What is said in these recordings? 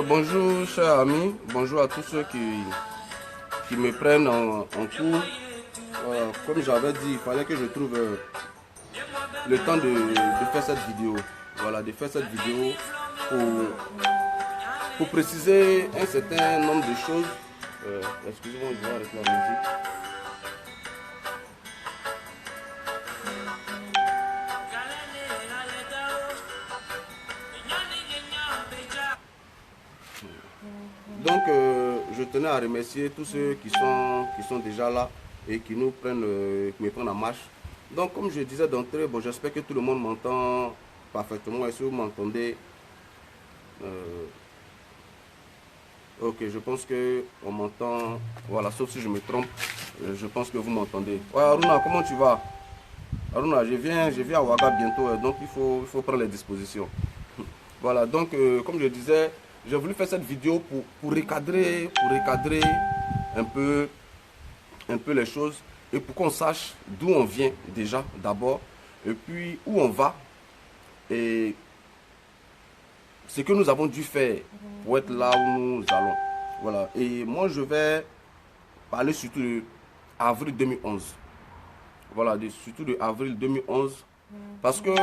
Bonjour chers amis, bonjour à tous ceux qui me prennent en cours. Comme j'avais dit, il fallait que je trouve le temps de faire cette vidéo. Voilà, de faire cette vidéo pour préciser un certain nombre de choses. Excusez-moi, je vais arrêter la musique. Donc, je tenais à remercier tous ceux qui sont déjà là et qui nous prennent, qui me prennent en marche. Donc, comme je disais d'entrée, bon, j'espère que tout le monde m'entend parfaitement. Est-ce que vous m'entendez? Ok, je pense que on m'entend. Voilà, sauf si je me trompe, je pense que vous m'entendez. Ouais, Aruna, comment tu vas? Aruna, je viens à Ouaga bientôt, donc il faut prendre les dispositions. Voilà, donc comme je disais, j'ai voulu faire cette vidéo pour recadrer un peu, les choses et pour qu'on sache d'où on vient déjà d'abord et puis où on va et ce que nous avons dû faire pour être là où nous allons. Voilà, et moi je vais parler surtout de avril 2011. Voilà, surtout de avril 2011 parce que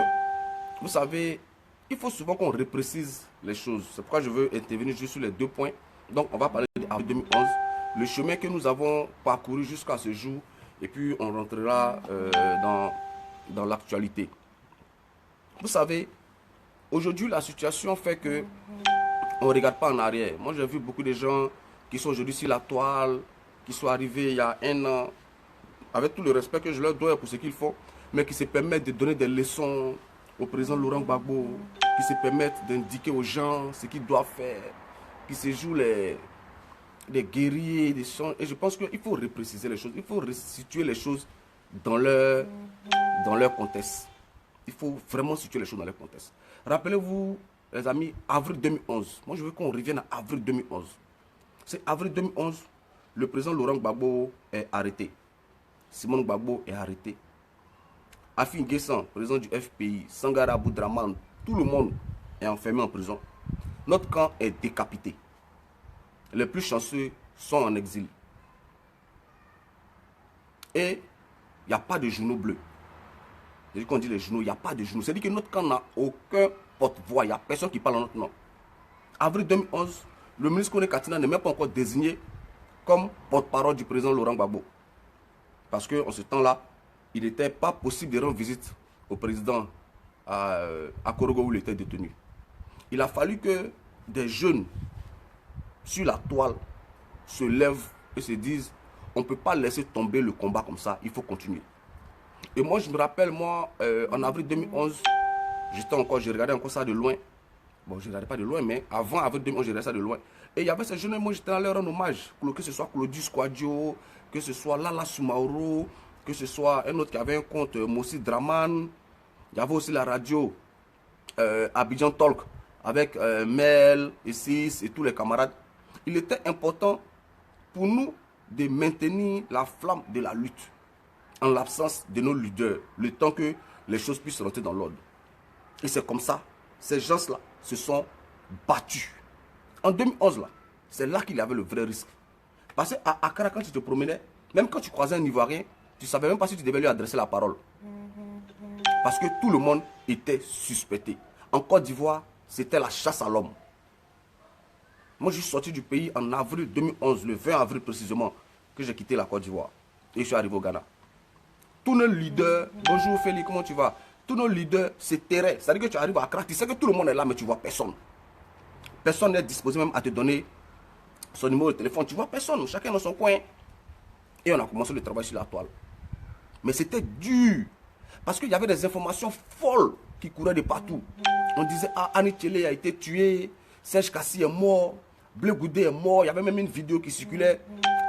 vous savez, il faut souvent qu'on reprécise les choses. C'est pourquoi je veux intervenir juste sur les deux points. Donc, on va parler d'avril 2011, le chemin que nous avons parcouru jusqu'à ce jour, et puis on rentrera dans l'actualité. Vous savez, aujourd'hui, la situation fait que on ne regarde pas en arrière. Moi, j'ai vu beaucoup de gens qui sont aujourd'hui sur la toile, qui sont arrivés il y a un an, avec tout le respect que je leur dois pour ce qu'ils font, mais qui se permettent de donner des leçons au président Laurent Gbagbo, qui se permettent d'indiquer aux gens ce qu'ils doivent faire, qui se jouent les guerriers, des sons. Et je pense qu'il faut repréciser les choses, il faut resituer les choses dans leur contexte. Il faut vraiment situer les choses dans leur contexte. Rappelez-vous, les amis, avril 2011. Moi, je veux qu'on revienne à avril 2011. C'est avril 2011, le président Laurent Gbagbo est arrêté. Simone Gbagbo est arrêté. Afin Guessan, président du FPI, Sangara Aboudraman, tout le monde est enfermé en prison. Notre camp est décapité. Les plus chanceux sont en exil. Et il n'y a pas de journaux bleus. C'est-à-dire qu'on dit les journaux, il n'y a pas de journaux. C'est-à-dire que notre camp n'a aucun porte-voix. Il n'y a personne qui parle en notre nom. Avril 2011, le ministre Kone Katina n'est même pas encore désigné comme porte-parole du président Laurent Gbagbo. Parce qu'en ce temps-là, il n'était pas possible de rendre visite au président à Korogo où il était détenu. Il a fallu que des jeunes sur la toile se lèvent et se disent on ne peut pas laisser tomber le combat comme ça, il faut continuer. Et moi je me rappelle, moi en avril 2011, je regardais encore ça de loin. Bon, je ne regardais pas de loin, mais avant avril 2011, je regardais ça de loin. Et il y avait ces jeunes, moi j'étais à leur rendre hommage, que ce soit Claudius Quadio, que ce soit Lala Soumaoro, que ce soit un autre qui avait un compte, Mossi Draman. Il y avait aussi la radio Abidjan Talk avec Mel, Essis et tous les camarades. Il était important pour nous de maintenir la flamme de la lutte en l'absence de nos leaders, le temps que les choses puissent rentrer dans l'ordre. Et c'est comme ça, ces gens-là se sont battus. En 2011, là, c'est là qu'il y avait le vrai risque. Parce qu'à Accra, quand tu te promenais, même quand tu croisais un Ivoirien, tu ne savais même pas si tu devais lui adresser la parole. Parce que tout le monde était suspecté. En Côte d'Ivoire, c'était la chasse à l'homme. Moi, je suis sorti du pays en avril 2011, le 20 avril précisément, que j'ai quitté la Côte d'Ivoire. Et je suis arrivé au Ghana. Tous nos leaders, bonjour Félix, comment tu vas? Tous nos leaders se terraient. C'est-à-dire que tu arrives à Accra, tu sais que tout le monde est là, mais tu ne vois personne. Personne n'est disposé même à te donner son numéro de téléphone. Tu ne vois personne, chacun dans son coin. Et on a commencé le travail sur la toile. Mais c'était dur. Parce qu'il y avait des informations folles qui couraient de partout. On disait, ah, Annie Tchele a été tué, Serge Kassi est mort, Blé Goudé est mort. Il y avait même une vidéo qui circulait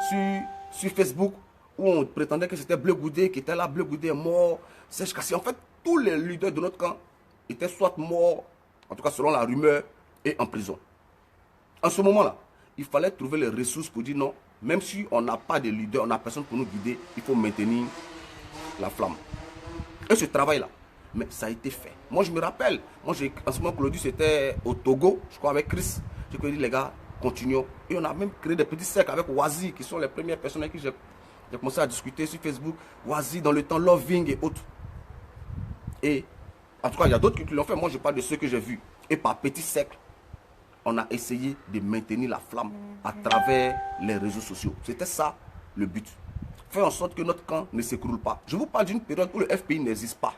sur Facebook où on prétendait que c'était Blé Goudé qui était là, Blé Goudé est mort, Serge Kassi. En fait, tous les leaders de notre camp étaient soit morts, en tout cas selon la rumeur, et en prison. En ce moment-là, il fallait trouver les ressources pour dire non, même si on n'a pas de leader, on n'a personne pour nous guider, il faut maintenir la flamme. Et ce travail-là, mais ça a été fait. Moi, je me rappelle, en ce moment, Claudius était au Togo, je crois, avec Chris. Je dis les gars, continuons. Et on a même créé des petits cercles avec Wazi, qui sont les premières personnes avec qui j'ai commencé à discuter sur Facebook. Wazi dans le temps, Loving et autres. Et en tout cas, il y a d'autres qui l'ont fait. Moi, je parle de ceux que j'ai vus. Et par petits cercles, on a essayé de maintenir la flamme à travers les réseaux sociaux. C'était ça le but. Faire en sorte que notre camp ne s'écroule pas. Je vous parle d'une période où le FPI n'existe pas.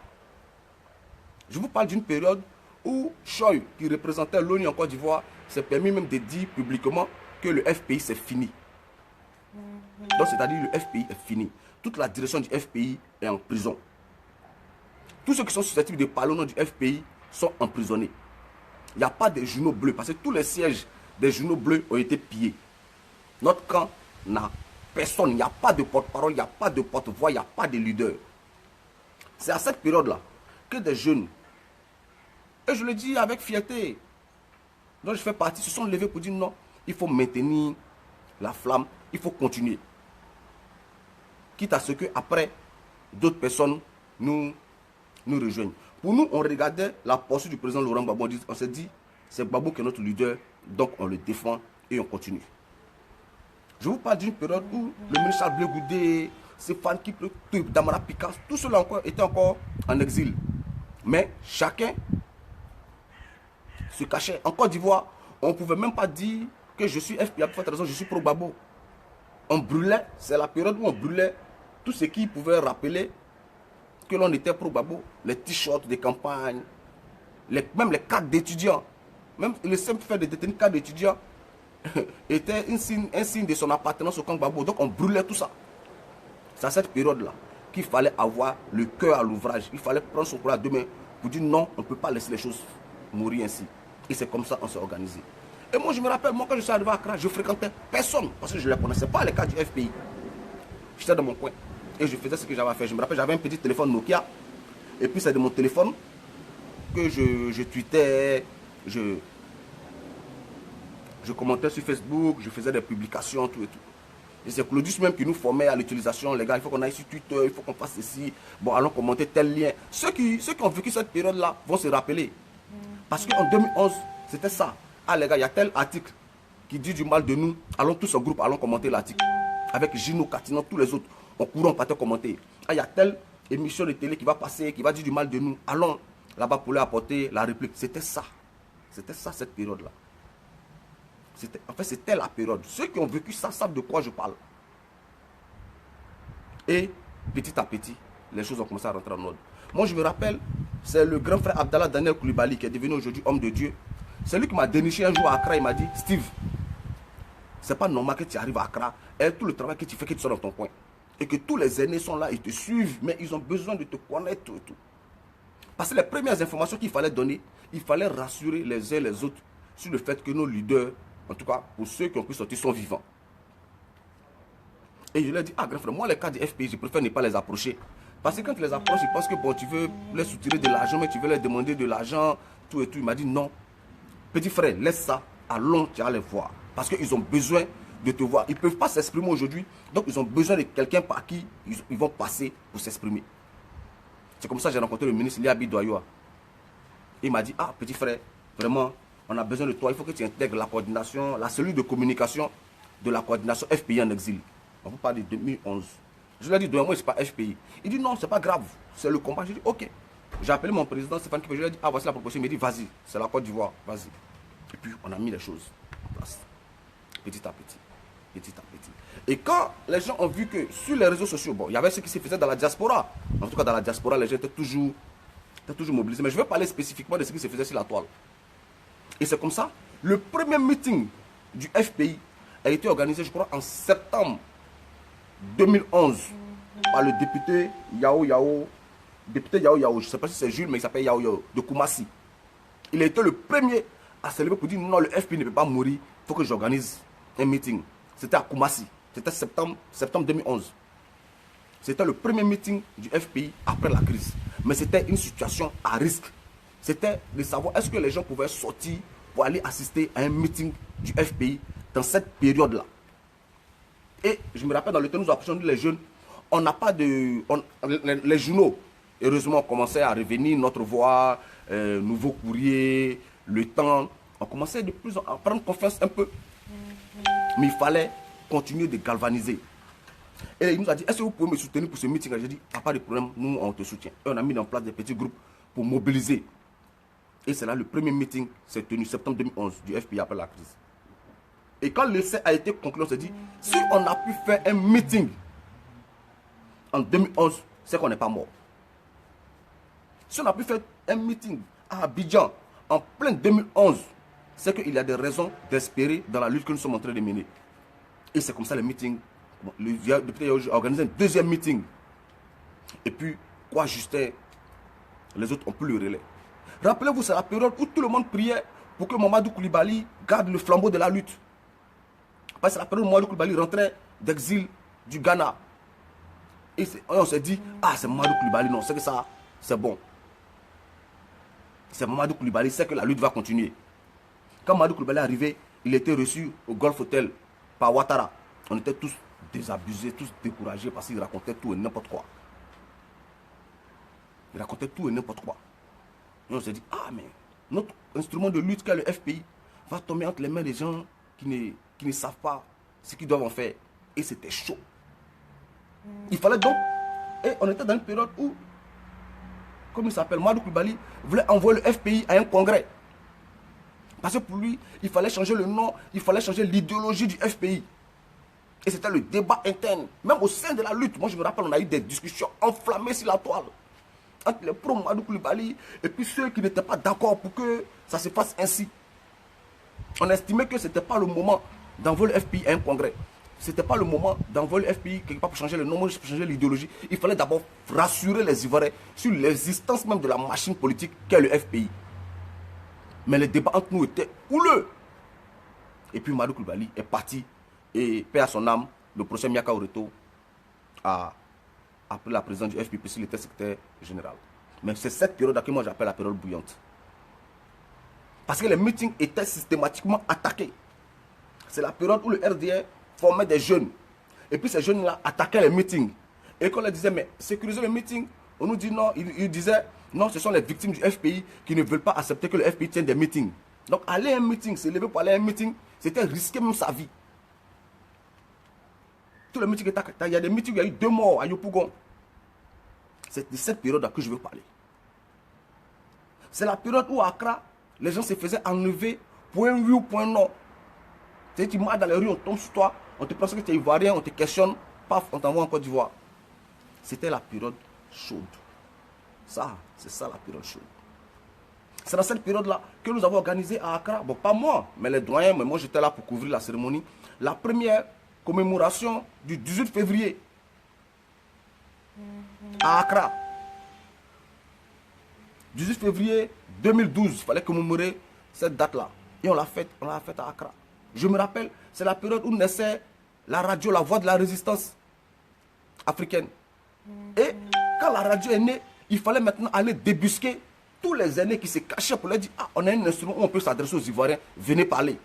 Je vous parle d'une période où Choi, qui représentait l'ONU en Côte d'Ivoire, s'est permis même de dire publiquement que le FPI c'est fini. Donc c'est-à-dire le FPI est fini. Toute la direction du FPI est en prison. Tous ceux qui sont susceptibles de parler au nom du FPI sont emprisonnés. Il n'y a pas de journaux bleus parce que tous les sièges des journaux bleus ont été pillés. Notre camp n'a personne, il n'y a pas de porte-parole, il n'y a pas de porte-voix, il n'y a pas de leader. C'est à cette période-là que des jeunes, et je le dis avec fierté, dont je fais partie, se sont levés pour dire non, il faut maintenir la flamme, il faut continuer. Quitte à ce que après d'autres personnes nous rejoignent. Pour nous, on regardait la posture du président Laurent Gbagbo, on s'est dit, c'est Gbagbo qui est notre leader, donc on le défend et on continue. Je vous parle d'une période où le ministre Charles Blé Goudé, Stéphane Kiple, Damara Picasso, tout cela étaient encore en exil. Mais chacun se cachait. En Côte d'Ivoire, on ne pouvait même pas dire que je suis FPI, pour cette raison, je suis pro Gbagbo. On brûlait, c'est la période où on brûlait tout ce qui pouvait rappeler que l'on était pro Gbagbo. Les t-shirts de campagne, même les cartes d'étudiants, même le simple fait de détenir une carte d'étudiant était un signe de son appartenance au camp Gbagbo. Donc on brûlait tout ça. C'est à cette période-là qu'il fallait avoir le cœur à l'ouvrage. Il fallait prendre son courage à deux mains pour dire non, on ne peut pas laisser les choses mourir ainsi. Et c'est comme ça qu'on s'est organisé. Et moi je me rappelle, moi quand je suis arrivé à Accra, je fréquentais personne parce que je ne les connaissais pas les cas du FPI. J'étais dans mon coin et je faisais ce que j'avais à faire. Je me rappelle, j'avais un petit téléphone Nokia. Et puis c'est de mon téléphone que je tweetais, je commentais sur Facebook, je faisais des publications, tout et tout. Et c'est Claudius même qui nous formait à l'utilisation. Les gars, il faut qu'on aille sur Twitter, il faut qu'on fasse ceci. Bon, allons commenter tel lien. Ceux qui ont vécu cette période-là vont se rappeler. Parce qu'en 2011, c'était ça. Ah les gars, il y a tel article qui dit du mal de nous. Allons tous en groupe, allons commenter l'article. Avec Gino, Katinan, tous les autres. On courant, on partait commenter. Ah, il y a telle émission de télé qui va passer, qui va dire du mal de nous. Allons là-bas pour lui apporter la réplique. C'était ça. C'était ça, cette période-là. En fait, c'était la période. Ceux qui ont vécu ça savent de quoi je parle. Et petit à petit, les choses ont commencé à rentrer en ordre. Moi, je me rappelle, c'est le grand frère Abdallah Daniel Koulibaly qui est devenu aujourd'hui homme de Dieu. C'est lui qui m'a déniché un jour à Accra. Il m'a dit, Steve, c'est pas normal que tu arrives à Accra et tout le travail que tu fais, que tu sois dans ton coin. Et que tous les aînés sont là, ils te suivent, mais ils ont besoin de te connaître tout et tout. Parce que les premières informations qu'il fallait donner, il fallait rassurer les uns et les autres sur le fait que nos leaders, en tout cas, pour ceux qui ont pu sortir, sont vivants. Et je lui ai dit, ah grand frère, moi les cas du FPI, je préfère ne pas les approcher. Parce que quand tu les approches, ils pensent que bon, tu veux les soutirer de l'argent, mais tu veux leur demander de l'argent, tout et tout. Il m'a dit non. Petit frère, laisse ça, allons, tu vas les voir. Parce qu'ils ont besoin de te voir. Ils ne peuvent pas s'exprimer aujourd'hui, donc ils ont besoin de quelqu'un par qui ils vont passer pour s'exprimer. C'est comme ça que j'ai rencontré le ministre Liabi Doyoa. Il m'a dit, ah petit frère, vraiment, on a besoin de toi, il faut que tu intègres la coordination, la cellule de communication de la coordination FPI en exil. On vous parle de 2011. Je lui ai dit, moi, ce n'est pas FPI. Il dit, non, ce n'est pas grave, c'est le combat. J'ai dit, ok. J'ai appelé mon président Stéphane Kipe, je lui ai dit, ah, voici la proposition. Il m'a dit, vas-y, c'est la Côte d'Ivoire, vas-y. Et puis, on a mis les choses en place. Petit à petit. Petit à petit. Et quand les gens ont vu que sur les réseaux sociaux, bon, il y avait ce qui se faisait dans la diaspora. En tout cas, dans la diaspora, les gens étaient toujours mobilisés. Mais je vais parler spécifiquement de ce qui se faisait sur la toile. Et c'est comme ça, le premier meeting du FPI a été organisé, je crois, en septembre 2011 par le député Yao Yao, je ne sais pas si c'est Jules, mais il s'appelle Yao Yao, de Koumassi. Il a été le premier à se lever pour dire non, le FPI ne peut pas mourir, il faut que j'organise un meeting. C'était à Koumassi, c'était septembre 2011. C'était le premier meeting du FPI après la crise. Mais c'était une situation à risque. C'était de savoir est-ce que les gens pouvaient sortir pour aller assister à un meeting du FPI dans cette période-là. Et je me rappelle, dans le temps, nous approchons les jeunes, on n'a pas de... les journaux, heureusement, commençaient à revenir, Notre Voix, Nouveau Courrier, Le Temps. On commençait de plus en plus à prendre confiance un peu. Mais il fallait continuer de galvaniser. Et il nous a dit, est-ce que vous pouvez me soutenir pour ce meeting? J'ai dit, pas de problème, nous on te soutient. Et on a mis en place des petits groupes pour mobiliser. Et c'est là le premier meeting s'est tenu, septembre 2011, du FPI après la crise. Et quand l'essai a été conclu, on s'est dit, si on a pu faire un meeting en 2011, c'est qu'on n'est pas mort. Si on a pu faire un meeting à Abidjan en plein 2011, c'est qu'il y a des raisons d'espérer dans la lutte que nous sommes en train de mener. Et c'est comme ça le meeting. Le député a organisé un deuxième meeting. Et puis, quoi Justin, les autres ont pris le relais. Rappelez-vous, c'est la période où tout le monde priait pour que Mamadou Koulibaly garde le flambeau de la lutte. Parce que c'est la période où Mamadou Koulibaly rentrait d'exil du Ghana. Et on s'est dit, ah c'est Mamadou Koulibaly, non, c'est que ça, c'est bon. C'est Mamadou Koulibaly, c'est que la lutte va continuer. Quand Mamadou Koulibaly est arrivé, il était reçu au Golf Hotel par Ouattara. On était tous désabusés, tous découragés parce qu'il racontait tout et n'importe quoi. Il racontait tout et n'importe quoi. Et on s'est dit, ah mais notre instrument de lutte qu'est le FPI va tomber entre les mains des gens qui ne savent pas ce qu'ils doivent en faire. Et c'était chaud. Il fallait donc, et on était dans une période où, comme il s'appelle, Mamadou Koulibaly voulait envoyer le FPI à un congrès. Parce que pour lui, il fallait changer le nom, il fallait changer l'idéologie du FPI. Et c'était le débat interne. Même au sein de la lutte, moi je me rappelle, on a eu des discussions enflammées sur la toile. Entre les pro-Mamadou Koulibaly et puis ceux qui n'étaient pas d'accord pour que ça se fasse ainsi. On estimait que ce n'était pas le moment d'envoyer le FPI à un congrès. Ce n'était pas le moment d'envoyer le FPI quelque part pour changer le nom, pour changer l'idéologie. Il fallait d'abord rassurer les Ivoiriens sur l'existence même de la machine politique qu'est le FPI. Mais le débat entre nous était houleux. Et puis Mamadou Koulibaly est parti. Et paix à son âme, le procès Miaka Oreto a pris la présidence du FPI, il était secrétaire général. Mais c'est cette période que moi j'appelle la période bouillante. Parce que les meetings étaient systématiquement attaqués. C'est la période où le RDR formait des jeunes. Et puis ces jeunes-là attaquaient les meetings. Et quand on leur disait, mais sécuriser le meeting, on nous dit non. Ils disaient, non, ce sont les victimes du FPI qui ne veulent pas accepter que le FPI tienne des meetings. Donc aller à un meeting, se lever pour aller à un meeting, c'était risquer même sa vie. Tous les meetings étaient attaqués. Il y a des meetings où il y a eu 2 morts à Yopougon. C'est de cette période-là que je veux parler. C'est la période où à Accra, les gens se faisaient enlever point oui ou point non. C'est-à-dire que tu marches dans les rues, on tombe sur toi, on te pense que tu es ivoirien, on te questionne, paf, on t'envoie en Côte d'Ivoire. C'était la période chaude. Ça, c'est ça la période chaude. C'est dans cette période-là que nous avons organisé à Accra, bon pas moi, mais les doyens, mais moi j'étais là pour couvrir la cérémonie, la première commémoration du 18 février à Accra. 18 février 2012, il fallait commémorer cette date-là. Et on l'a faite à Accra. Je me rappelle, c'est la période où naissait la radio, la voix de la résistance africaine. Et quand la radio est née, il fallait maintenant aller débusquer tous les aînés qui se cachaient pour leur dire, ah, on a un instrument où on peut s'adresser aux Ivoiriens, venez parler.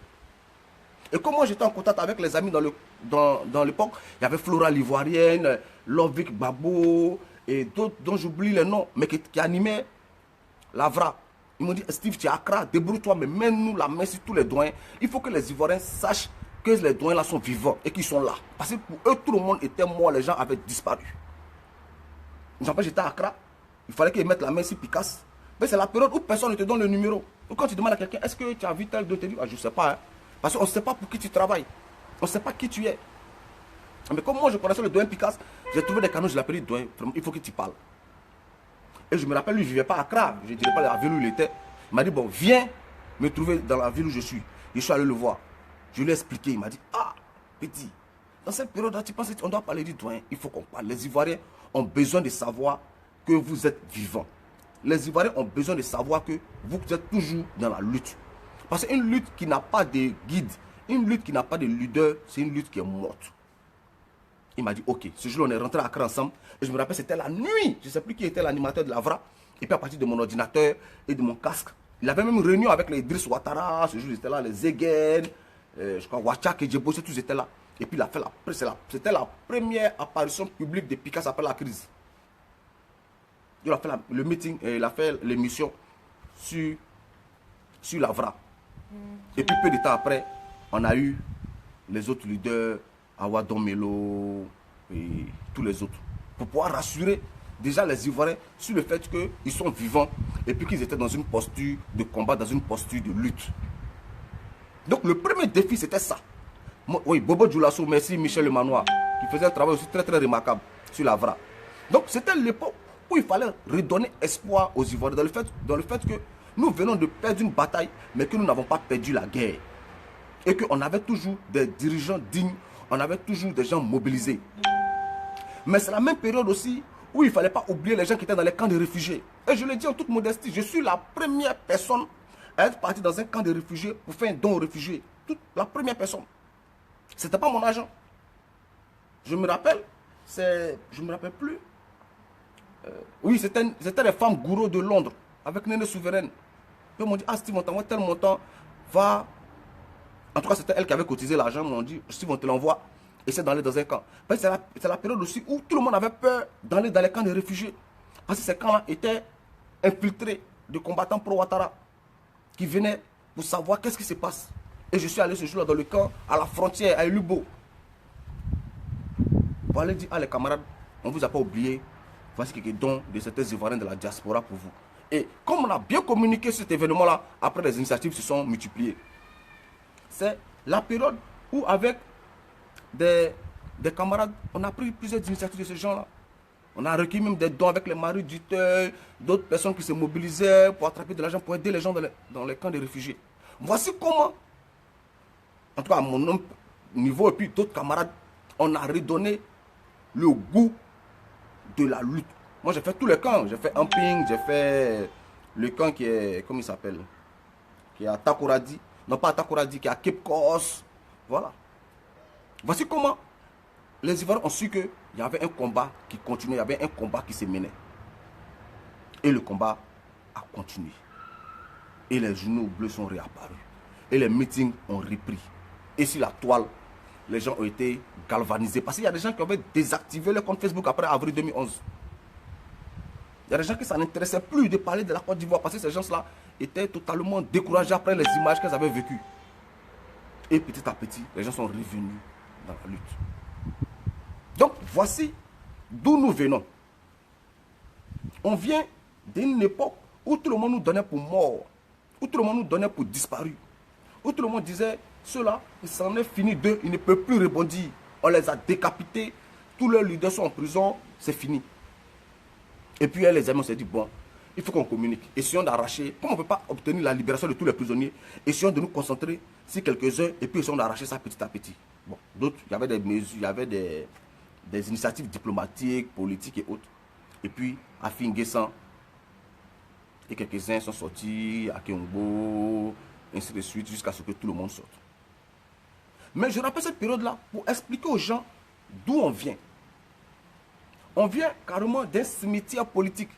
Et comme moi j'étais en contact avec les amis dans l'époque, il y avait Flora l'Ivoirienne, Lovic Babo et d'autres dont j'oublie les noms, mais qui animaient l'Avra. Ils m'ont dit, Steve, tu es à Accra, débrouille-toi, mais mène-nous la main sur tous les doyens. Il faut que les Ivoiriens sachent que les doyens là sont vivants et qu'ils sont là. Parce que pour eux, tout le monde était mort, les gens avaient disparu. J'étais à Accra, il fallait qu'ils mettent la main sur Picasso. Mais c'est la période où personne ne te donne le numéro. Donc quand tu demandes à quelqu'un, est-ce que tu as vu tel de te dire, ah, je ne sais pas. Hein. Parce qu'on ne sait pas pour qui tu travailles. On ne sait pas qui tu es. Mais comme moi je connaissais le doyen Picasso, j'ai trouvé des canaux, je l'ai appelé doyen, il faut que tu parles. Et je me rappelle, lui, il ne vivait pas à Accra. Je ne dirais pas la ville où il était. Il m'a dit, bon, viens me trouver dans la ville où je suis. Je suis allé le voir. Je lui ai expliqué. Il m'a dit, ah, petit, dans cette période-là, tu penses qu'on doit parler du doyen. Il faut qu'on parle. Les Ivoiriens ont besoin de savoir que vous êtes vivant. Les Ivoiriens ont besoin de savoir que vous êtes toujours dans la lutte. Parce qu'une lutte qui n'a pas de guide, une lutte qui n'a pas de leader, c'est une lutte qui est morte. Il m'a dit, ok, ce jour-là, on est rentré à Accra ensemble. Et je me rappelle, c'était la nuit. Je ne sais plus qui était l'animateur de l'Avra. Et puis à partir de mon ordinateur et de mon casque, il avait même une réunion avec les Idriss Ouattara. Ce jour, ils étaient là, les Zegen, je crois, Ouachak et Djebo, tous étaient là. Et puis il a fait c'était la première apparition publique de Picasso après la crise. Il a fait le meeting, il a fait l'émission sur l'Avra. Et puis peu de temps après, on a eu les autres leaders, Awa Domelo et tous les autres, pour pouvoir rassurer déjà les Ivoiriens sur le fait qu'ils sont vivants et puis qu'ils étaient dans une posture de combat, dans une posture de lutte. Donc le premier défi, c'était ça. Oui, Bobo Djoulasso, merci Michel Le Manoir, qui faisait un travail aussi très très remarquable sur la VRA. Donc c'était l'époque où il fallait redonner espoir aux Ivoiriens dans le fait que nous venons de perdre une bataille, mais que nous n'avons pas perdu la guerre. Et qu'on avait toujours des dirigeants dignes, on avait toujours des gens mobilisés. Mais c'est la même période aussi où il ne fallait pas oublier les gens qui étaient dans les camps de réfugiés. Et je le dis en toute modestie, je suis la première personne à être partie dans un camp de réfugiés pour faire un don aux réfugiés. La première personne. Ce n'était pas mon agent. Je me rappelle, je ne me rappelle plus. Oui, c'était les femmes gourous de Londres, avec Néné Souveraine. Ils m'ont dit, ah Steve, on t'envoie tel montant, va. En tout cas, c'était elle qui avait cotisé l'argent. Ils m'ont dit, Steve, on te l'envoie. Essaie d'aller dans un camp. C'est la période aussi où tout le monde avait peur d'aller dans les camps de réfugiés. Parce que ces camps-là étaient infiltrés de combattants pro-Ouattara qui venaient pour savoir qu'est-ce qui se passe. Et je suis allé ce jour-là dans le camp, à la frontière, à Elubo. Pour aller dire, ah les camarades, on ne vous a pas oublié. Voici quelques dons de certains Ivoiriens de la diaspora pour vous. Et comme on a bien communiqué cet événement-là, après les initiatives se sont multipliées. C'est la période où avec des camarades, on a pris plusieurs initiatives de ce genre-là. On a recueilli même des dons avec les maris du Teuil, d'autres personnes qui se mobilisaient pour attraper de l'argent, pour aider les gens dans les camps de réfugiés. Voici comment, en tout cas à mon niveau et puis d'autres camarades, on a redonné le goût de la lutte. Moi j'ai fait tous les camps, j'ai fait Amping, j'ai fait le camp qui est, comment il s'appelle, qui est à Takoradi, non pas à Takoradi, qui est à Cape Corse, voilà. Voici comment les Ivoiriens ont su qu'il y avait un combat qui continuait, il y avait un combat qui se menait. Et le combat a continué. Et les journaux bleus sont réapparus. Et les meetings ont repris. Et sur la toile, les gens ont été galvanisés. Parce qu'il y a des gens qui avaient désactivé leur compte Facebook après avril 2011. Il y a des gens qui s'en intéressaient plus de parler de la Côte d'Ivoire. Parce que ces gens-là étaient totalement découragés après les images qu'elles avaient vécues. Et petit à petit, les gens sont revenus dans la lutte. Donc, voici d'où nous venons. On vient d'une époque où tout le monde nous donnait pour mort, où tout le monde nous donnait pour disparu, où tout le monde disait, ceux-là, ils s'en est fini d'eux, ils ne peuvent plus rebondir. On les a décapités, tous leurs leaders sont en prison, c'est fini. Et puis, les amis, on s'est dit, bon, il faut qu'on communique. Essayons d'arracher, comme on ne peut pas obtenir la libération de tous les prisonniers, essayons de nous concentrer sur quelques-uns et puis essayons d'arracher ça petit à petit. Bon, d'autres, il y avait des mesures, il y avait des initiatives diplomatiques, politiques et autres. Et puis, à Finguessan, et quelques-uns sont sortis, à Kéongbo, ainsi de suite, jusqu'à ce que tout le monde sorte. Mais je rappelle cette période-là pour expliquer aux gens d'où on vient. On vient carrément d'un cimetière politique.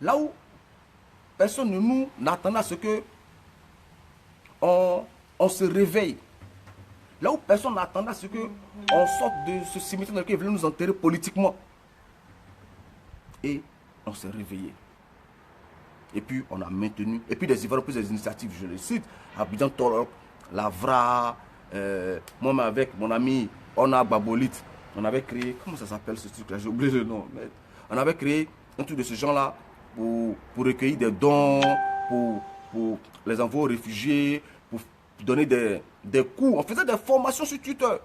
Là où personne ne nous n'attendait à ce que on se réveille. Là où personne n'attendait à ce qu'on sorte de ce cimetière dans lequel ils voulaient nous enterrer politiquement. Et on s'est réveillé. Et puis on a maintenu. Et puis les Ivoiriens ont pris des initiatives, je les cite. Abidjan Torok, Lavra, moi avec mon ami Ona Babolite, on avait créé, comment ça s'appelle ce truc-là, j'ai oublié le nom. Mais on avait créé un truc de ce genre-là pour recueillir des dons, pour les envoyer aux réfugiés, pour donner des cours. On faisait des formations sur Twitter.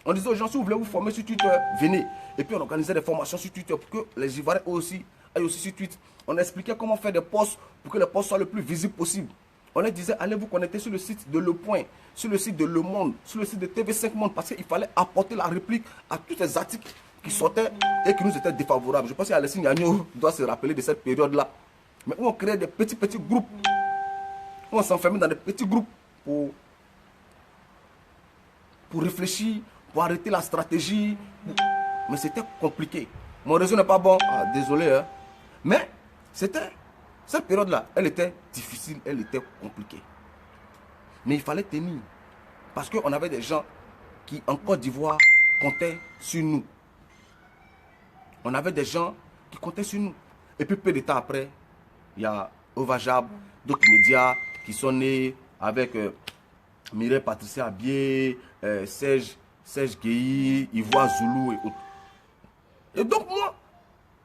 On disait aux gens, si vous voulez vous former sur Twitter, venez. Et puis on organisait des formations sur Twitter pour que les Ivoiriens aussi aillent aussi sur Twitter. On expliquait comment faire des posts pour que les posts soient le plus visibles possible. On leur disait, allez vous connecter sur le site de Le Point, sur le site de Le Monde, sur le site de TV5 Monde, parce qu'il fallait apporter la réplique à tous les articles qui sortaient et qui nous étaient défavorables. Je pense qu'Alessine Gagnon doit se rappeler de cette période-là. Mais où on créait des petits groupes, où on s'enfermait dans des petits groupes pour réfléchir, pour arrêter la stratégie. Mais c'était compliqué. Mon réseau n'est pas bon. Ah, désolé. Hein. Mais c'était... Cette période-là, elle était difficile, elle était compliquée. Mais il fallait tenir. Parce qu'on avait des gens qui, en Côte d'Ivoire, comptaient sur nous. On avait des gens qui comptaient sur nous. Et puis peu de temps après, il y a Ovajab, d'autres médias qui sont nés avec Mireille Patricia Abié, Serge Gueye, Ivoire Zoulou et autres. Et donc moi,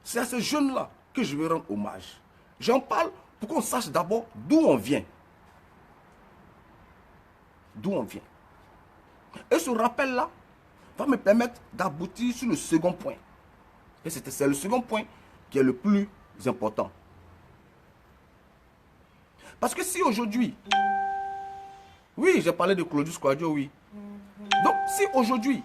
c'est à ces jeunes-là que je vais rendre hommage. J'en parle pour qu'on sache d'abord d'où on vient. D'où on vient. Et ce rappel-là va me permettre d'aboutir sur le second point. Et c'est le second point qui est le plus important. Parce que si aujourd'hui, oui, j'ai parlé de Claudius Quadio, oui. Donc, si aujourd'hui,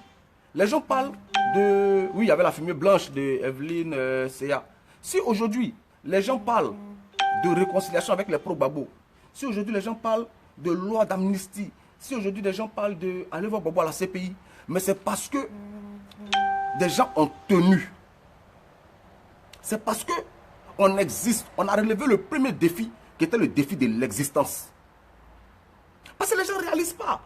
les gens parlent de... Oui, il y avait la fumée blanche de Evelyne Seya. Si aujourd'hui, les gens parlent de réconciliation avec les pro-Babo, si aujourd'hui, les gens parlent de loi d'amnistie, si aujourd'hui, les gens parlent de aller voir Babo à la CPI, mais c'est parce que des gens ont tenu. C'est parce que on existe. On a relevé le premier défi, qui était le défi de l'existence. Parce que les gens ne réalisent pas.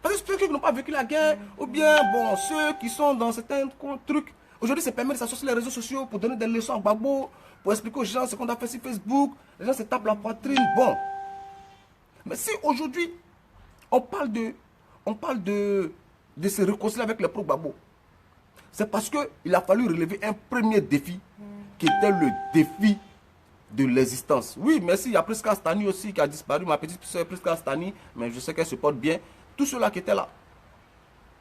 Parce que ceux qui n'ont pas vécu la guerre, ou bien, bon, ceux qui sont dans certains trucs, aujourd'hui, ça permet de s'asseoir sur les réseaux sociaux pour donner des leçons à Gbagbo, pour expliquer aux gens ce qu'on a fait sur Facebook. Les gens se tapent la poitrine. Bon. Mais si aujourd'hui, on parle de se réconcilier avec les pro-Gbagbo, c'est parce qu'il a fallu relever un premier défi, qui était le défi de l'existence. Oui, merci, il y a Priska Stani aussi qui a disparu, ma petite soeur Priska Stani, mais je sais qu'elle se porte bien. Tous ceux-là qui étaient là.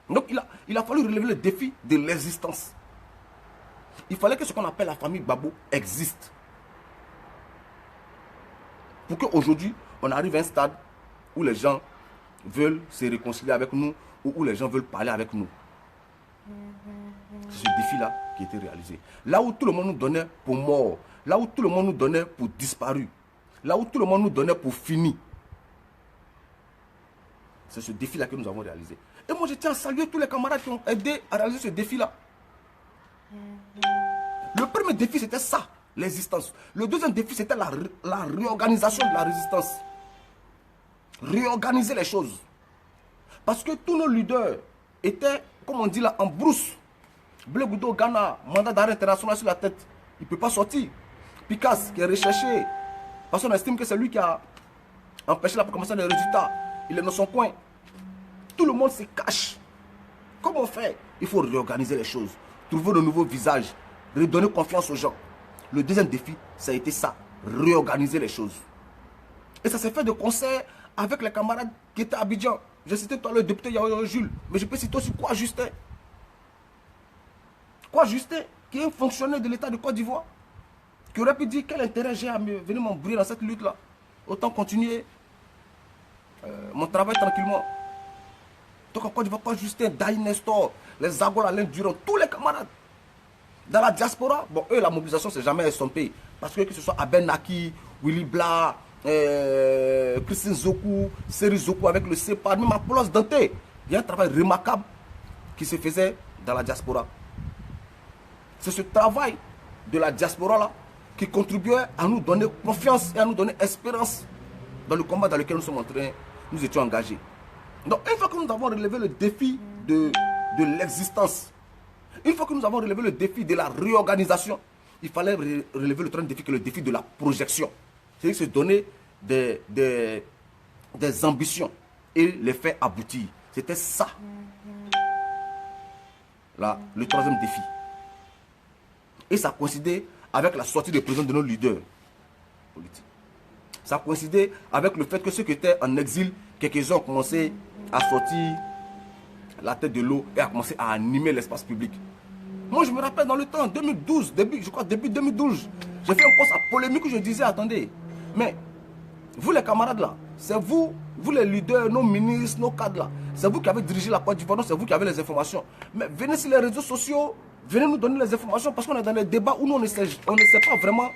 Donc il a fallu relever le défi de l'existence. Il fallait que ce qu'on appelle la famille Gbagbo existe. Pour qu'aujourd'hui, on arrive à un stade où les gens veulent se réconcilier avec nous, ou où les gens veulent parler avec nous. C'est ce défi-là qui a été réalisé. Là où tout le monde nous donnait pour mort, là où tout le monde nous donnait pour disparu, là où tout le monde nous donnait pour fini, c'est ce défi-là que nous avons réalisé. Et moi, je tiens à saluer tous les camarades qui ont aidé à réaliser ce défi-là. Le premier défi, c'était ça, l'existence. Le deuxième défi, c'était la réorganisation de la résistance. Réorganiser les choses. Parce que tous nos leaders étaient, comme on dit là, en brousse. Blé Goudo, Ghana, mandat d'arrêt international sur la tête. Il ne peut pas sortir. Picasse, qui est recherché. Parce qu'on estime que c'est lui qui a empêché la proclamation des résultats. Il est dans son coin. Tout le monde se cache. Comment faire? Il faut réorganiser les choses. Trouver de nouveaux visages. Redonner confiance aux gens. Le deuxième défi, ça a été ça. Réorganiser les choses. Et ça s'est fait de concert avec les camarades qui étaient à Abidjan. J'ai cité toi le député Yao Jules. Mais je peux citer aussi quoi Justin. Quoi Justin, qui est un fonctionnaire de l'État de Côte d'Ivoire, qui aurait pu dire quel intérêt j'ai à venir m'embrouiller dans cette lutte-là. Autant continuer mon travail tranquillement. Donc en Côte d'Ivoire, quoi Justin, Daï Nestor, les Agola, Alain Durand, tous les camarades. Dans la diaspora, bon, eux, la mobilisation, c'est jamais estompé. Parce que ce soit Aben Naki, Willy Bla, Christine Zokou, Seri Zokou avec le CEPA, même Apollos Dante. Il y a un travail remarquable qui se faisait dans la diaspora. C'est ce travail de la diaspora là qui contribuait à nous donner confiance et à nous donner espérance dans le combat dans lequel nous sommes en train, nous étions engagés. Donc une fois que nous avons relevé le défi de l'existence, une fois que nous avons relevé le défi de la réorganisation, il fallait relever le troisième défi qui est le défi de la projection. C'est-à-dire se donner des ambitions et les faire aboutir. C'était ça. Là, le troisième défi. Et ça coïncidait avec la sortie des présidents de nos leaders politiques. Ça coïncidait avec le fait que ceux qui étaient en exil, quelques-uns ont commencé à sortir la tête de l'eau et à commencer à animer l'espace public. Moi, je me rappelle dans le temps, 2012, début 2012, j'ai fait un post à polémique où je disais, attendez, mais vous les camarades là, c'est vous les leaders, nos ministres, nos cadres là, c'est vous qui avez dirigé la Côte d'Ivoire, c'est vous qui avez les informations. Mais venez sur les réseaux sociaux, venez nous donner les informations parce qu'on est dans les débats où nous on ne sait pas vraiment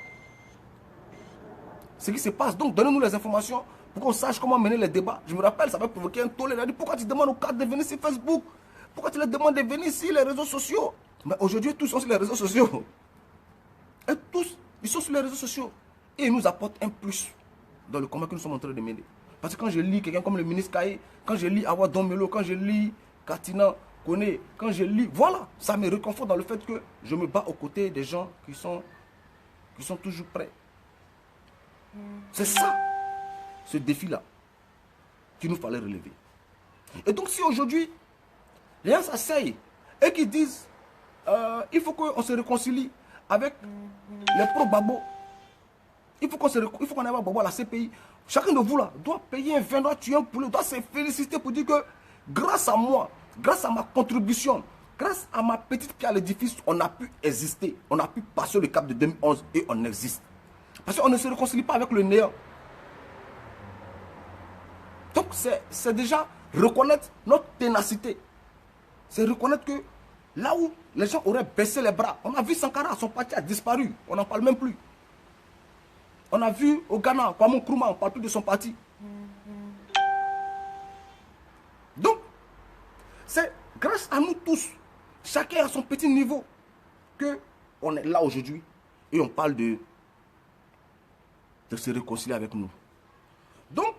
ce qui se passe. Donc donnez-nous les informations pour qu'on sache comment mener les débats. Je me rappelle, ça va provoquer un tollé. Il a dit, pourquoi tu demandes aux cadres de venir sur Facebook? Pourquoi tu leur demandes de venir sur les réseaux sociaux? Mais aujourd'hui, tous sont sur les réseaux sociaux. Et tous, ils sont sur les réseaux sociaux. Et ils nous apportent un plus dans le combat que nous sommes en train de mener. Parce que quand je lis quelqu'un comme le ministre Kaye, quand je lis Awa Domelo, quand je lis Katina Kone, quand je lis, voilà, ça me réconforte dans le fait que je me bats aux côtés des gens qui sont toujours prêts. C'est ça. ce défi-là qu'il nous fallait relever. Et donc si aujourd'hui, les gens s'asseyent et qui disent il faut qu'on se réconcilie avec les pro-Gbagbo, il faut qu'on aille voir Gbagbo à la CPI. Chacun de vous là doit payer un vin, doit tuer un poulet, doit se féliciter pour dire que grâce à moi, grâce à ma contribution, grâce à ma petite pierre à l'édifice, on a pu exister, on a pu passer le cap de 2011 et on existe. Parce qu'on ne se réconcilie pas avec le néant. Donc c'est déjà reconnaître notre ténacité. C'est reconnaître que là où les gens auraient baissé les bras, on a vu Sankara, son parti a disparu, on n'en parle même plus. On a vu au Ghana, Kwame Nkrumah, on ne parle plus de son parti. Donc, c'est grâce à nous tous, chacun à son petit niveau, qu'on est là aujourd'hui et on parle de se réconcilier avec nous. Donc,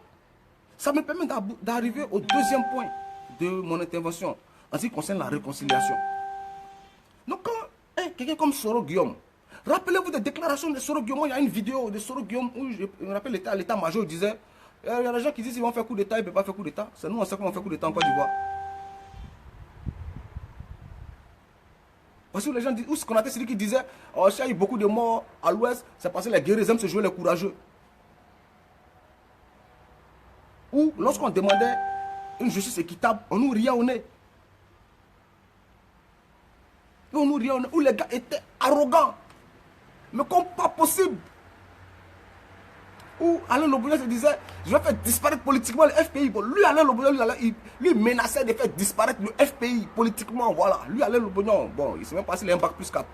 ça me permet d'arriver au deuxième point de mon intervention en ce qui concerne la réconciliation. Donc, quand quelqu'un comme Soro Guillaume, rappelez-vous des déclarations de Soro Guillaume. Il y a une vidéo de Soro Guillaume où je me rappelle l'état-major, il disait il y a des gens qui disent qu'ils vont faire coup d'état, ils ne peuvent pas faire coup d'état. C'est nous, on sait comment on fait coup d'état en Côte d'Ivoire. Parce que les gens disent, ou ce qu'on a celui qui disait oh, il y a eu beaucoup de morts à l'ouest, c'est parce que les guerriers aiment se jouer les courageux. Ou lorsqu'on demandait une justice équitable, on nous riait au nez. Et on nous riait au nez, où les gars étaient arrogants. Mais comme pas possible. Où Alain Lobognan se disait, je vais faire disparaître politiquement le FPI. Bon, lui, Alain Lobognan, lui menaçait de faire disparaître le FPI politiquement. Voilà. Lui, Alain Lobognan, bon, il ne s'est même pas si un bac plus 4.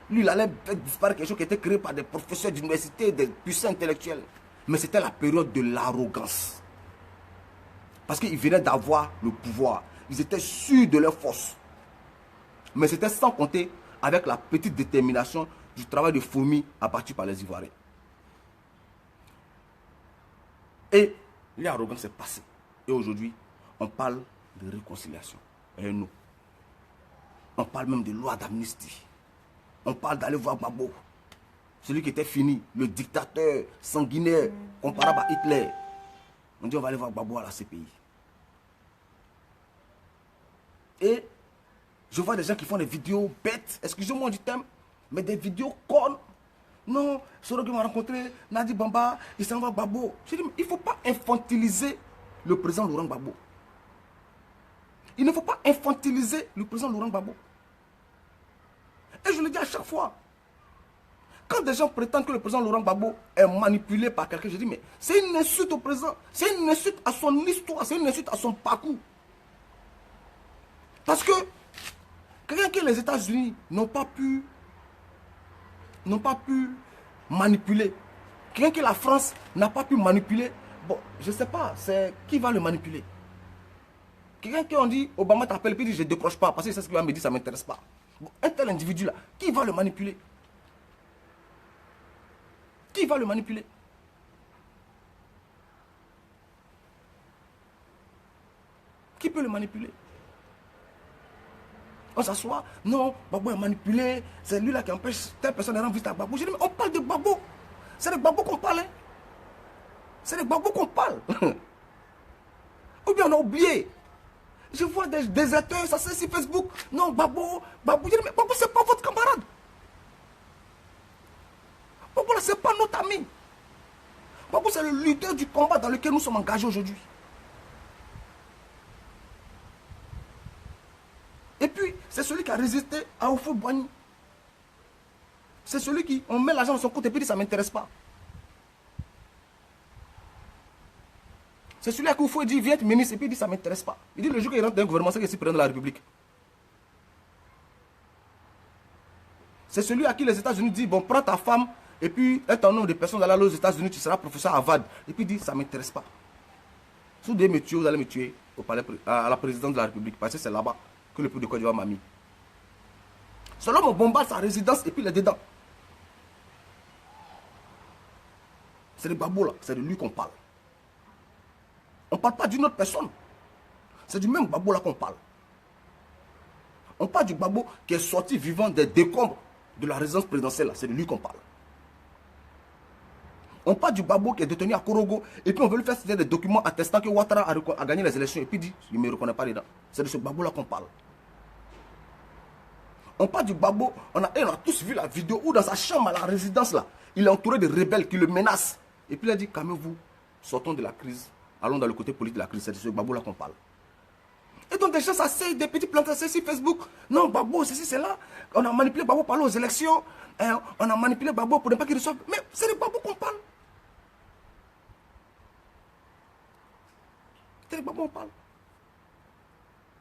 Lui, il allait faire disparaître quelque chose qui était créé par des professeurs d'université, des puissants intellectuels. Mais c'était la période de l'arrogance. Parce qu'ils venaient d'avoir le pouvoir. Ils étaient sûrs de leur force. Mais c'était sans compter avec la petite détermination du travail de fourmi abattu par les Ivoiriens. Et l'arrogance est passée. Et aujourd'hui, on parle de réconciliation. Et nous, on parle même de loi d'amnistie. On parle d'aller voir Gbagbo. Celui qui était fini, le dictateur sanguinaire, comparable à Hitler. On dit on va aller voir Gbagbo à la CPI. Et je vois des gens qui font des vidéos bêtes, excusez-moi du thème, mais des vidéos connes. Non, Soro Guillaume m'a rencontré, Nadi Bamba, il s'en va Gbagbo. Je dis, il ne faut pas infantiliser le président Laurent Gbagbo. Il ne faut pas infantiliser le président Laurent Gbagbo. Et je le dis à chaque fois. Quand des gens prétendent que le président Laurent Gbagbo est manipulé par quelqu'un, je dis, mais c'est une insulte au président. C'est une insulte à son histoire, c'est une insulte à son parcours. Parce que quelqu'un que les États-Unis n'ont pas pu manipuler, quelqu'un que la France n'a pas pu manipuler, bon, je ne sais pas, c'est qui va le manipuler? Quelqu'un qui on dit, Obama t'appelle, puis il dit, je ne décroche pas, parce que c'est ce qu'il va me dire, ça ne m'intéresse pas. Bon, un tel individu-là, qui va le manipuler? Qui va le manipuler? Qui peut le manipuler? On s'assoit, non, Gbagbo est manipulé, c'est lui là qui empêche telle personne de rendre visite à Gbagbo. Je dis, mais on parle de Gbagbo. C'est de Gbagbo qu'on parle. Hein? C'est de Gbagbo qu'on parle. Ou bien on a oublié. Je vois des déserteurs, ça c'est sur Facebook. Non, Gbagbo. Je dis, mais Gbagbo, c'est pas votre camarade. Gbagbo, là, c'est pas notre ami. Gbagbo, c'est le leader du combat dans lequel nous sommes engagés aujourd'hui. Et puis, c'est celui qui a résisté à Houphouët-Boigny. C'est celui qui, on met l'argent dans son compte et puis dit, ça ne m'intéresse pas. C'est celui à qui Houphouët dit, viens être ministre, et puis il dit, ça ne m'intéresse pas. Il dit, le jour qu'il rentre dans un gouvernement, c'est qu'il est président de la République. C'est celui à qui les États-Unis disent, bon, prends ta femme, et puis un nombre de personnes aller aux États-Unis, tu seras professeur à Harvard. Et puis il dit, ça ne m'intéresse pas. Si vous devez me tuer, vous allez me tuer au palais, à la présidence de la République, parce que c'est là-bas que le peuple de Côte d'Ivoire m'a mis. Selon mon bombarde sa résidence et puis il est dedans. C'est de Gbagbo là, c'est de lui qu'on parle. On ne parle pas d'une autre personne. C'est du même Gbagbo là qu'on parle. On parle du Gbagbo qui est sorti vivant des décombres de la résidence présidentielle là, c'est de lui qu'on parle. On parle du Gbagbo qui est détenu à Korogo, et puis on veut lui faire signer des documents attestant que Ouattara a gagné les élections, et puis il dit, il ne me reconnaît pas dedans. C'est de ce Gbagbo-là qu'on parle. On parle du Gbagbo, on a tous vu la vidéo où dans sa chambre à la résidence là, il est entouré de rebelles qui le menacent. Et puis il a dit, calmez-vous, sortons de la crise, allons dans le côté politique de la crise, c'est de ce Gbagbo-là qu'on parle. Et donc des gens s'asseyent, des petits planteurs sur Facebook. Non, Gbagbo, ceci, c'est là. On a manipulé Gbagbo pour aller aux élections. On a manipulé Gbagbo pour ne pas qu'il reçoive. Mais c'est de Gbagbo qu'on parle. C'est de Gbagbo qu'on parle.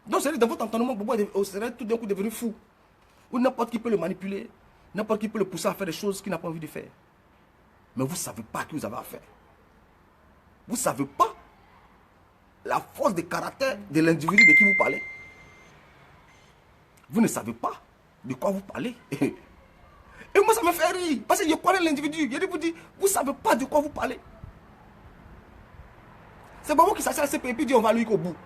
Donc c'est dans votre entendement, Gbagbo serait tout d'un coup devenu fou. Ou n'importe qui peut le manipuler. N'importe qui peut le pousser à faire des choses qu'il n'a pas envie de faire. Mais vous ne savez pas à qui vous avez affaire. Vous ne savez pas la force de caractère de l'individu de qui vous parlez. Vous ne savez pas de quoi vous parlez. Et moi, ça me fait rire. Parce que je connais l'individu. Je vous dis, vous ne savez pas de quoi vous parlez. C'est Gbagbo qui s'assied à CPI et puis dit on va lui qu'au bout.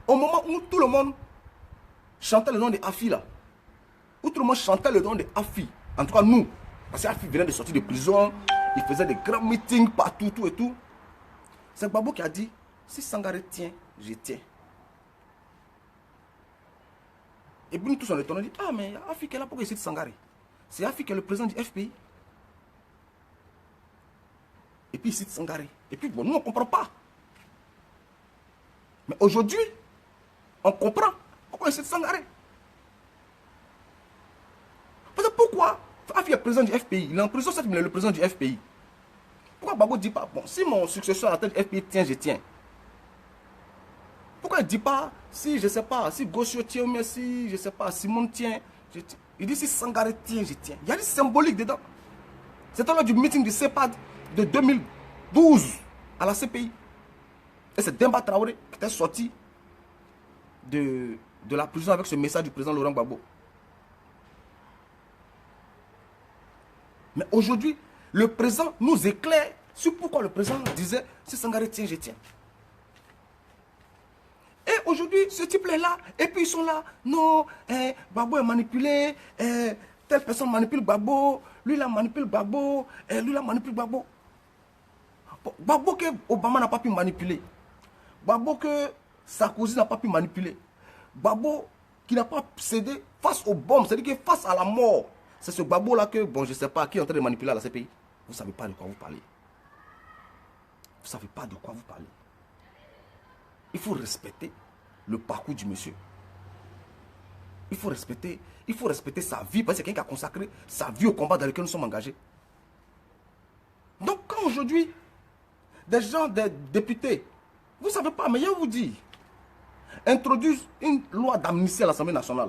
Au moment où tout le monde chantait le nom de Afi là, où tout le monde chantait le nom de Afi, en tout cas nous, parce qu'Afi venait de sortir de prison, il faisait des grands meetings partout, tout et tout. C'est Gbagbo qui a dit, si Sangaré tient, je tiens. Et puis nous tous on est dit, ah mais Afi qui est là pour essayer de Sangaré. C'est Afi qui est le président du FPI. Et puis il cite Sangaré. Et puis bon, nous on ne comprend pas. Mais aujourd'hui, on comprend pourquoi il cite Sangaré. Parce que pourquoi Afi est président du FPI, il est en prison, certes, mais il est le président du FPI. Pourquoi Gbagbo ne dit pas, bon, si mon successeur à la tête du FPI tient, je tiens. Pourquoi il ne dit pas, si je ne sais pas, si Gaucho tient, mais si, je ne sais pas, Simon tient, je tiens. Il dit si Sangaré tient, je tiens. Il y a du symbolique dedans. C'était lors du meeting du CEPAD de 2012 à la CPI. Et c'est Demba Traoré qui était sorti de la prison avec ce message du président Laurent Gbagbo. Mais aujourd'hui, le président nous éclaire sur pourquoi le président disait si Sangaré tient, je tiens. Et aujourd'hui, ce type-là est là, et puis ils sont là. Non, Gbagbo est manipulé, telle personne manipule Gbagbo, lui là manipule Gbagbo, lui là manipule Gbagbo. Gbagbo que Obama n'a pas pu manipuler. Gbagbo que Sarkozy n'a pas pu manipuler. Gbagbo qui n'a pas cédé face aux bombes, c'est-à-dire que face à la mort. C'est ce Gbagbo là que, bon, je ne sais pas, qui est en train de manipuler à la CPI. Vous ne savez pas de quoi vous parlez. Vous ne savez pas de quoi vous parlez. Il faut respecter le parcours du monsieur. Il faut respecter sa vie, parce que c'est quelqu'un qui a consacré sa vie au combat dans lequel nous sommes engagés. Donc quand aujourd'hui, des gens, des députés, vous ne savez pas, mais je vous dis, introduisent une loi d'amnistie à l'Assemblée nationale.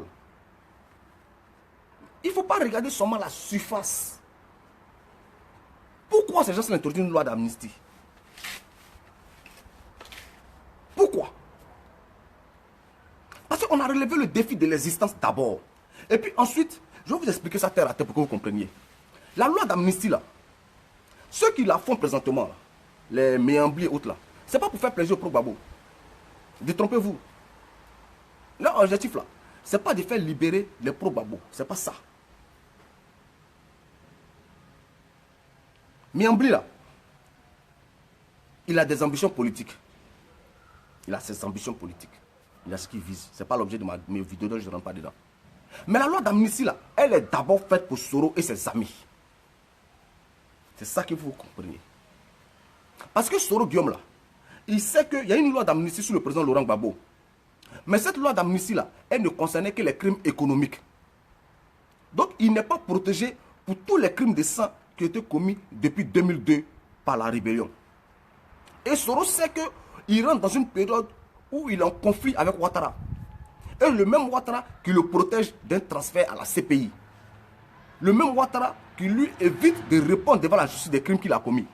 Il ne faut pas regarder seulement la surface. Pourquoi ces gens introduisent une loi d'amnistie? Pourquoi? Parce qu'on a relevé le défi de l'existence d'abord. Et puis ensuite, je vais vous expliquer ça terre à terre pour que vous compreniez. La loi d'amnistie là, ceux qui la font présentement, là, les Méambli et autres là, ce n'est pas pour faire plaisir au pro-Gbagbo. Détrompez-vous. Leur objectif là, ce n'est pas de faire libérer les pro-Gbagbo. Ce n'est pas ça. Méambli là, il a des ambitions politiques. Il a ses ambitions politiques. Il a ce qu'il vise. Ce n'est pas l'objet de mes vidéos, donc je ne rentre pas dedans. Mais la loi d'amnistie là, elle est d'abord faite pour Soro et ses amis. C'est ça qu'il faut que vous compreniez. Parce que Soro Guillaume là, il sait qu'il y a une loi d'amnistie sur le président Laurent Gbagbo. Mais cette loi d'amnistie là, elle ne concernait que les crimes économiques. Donc il n'est pas protégé pour tous les crimes de sang qui ont été commis depuis 2002 par la rébellion. Et Soro sait qu'il rentre dans une période où il est en conflit avec Ouattara. Et le même Ouattara qui le protège d'un transfert à la CPI. Le même Ouattara qui lui évite de répondre devant la justice des crimes qu'il a commis.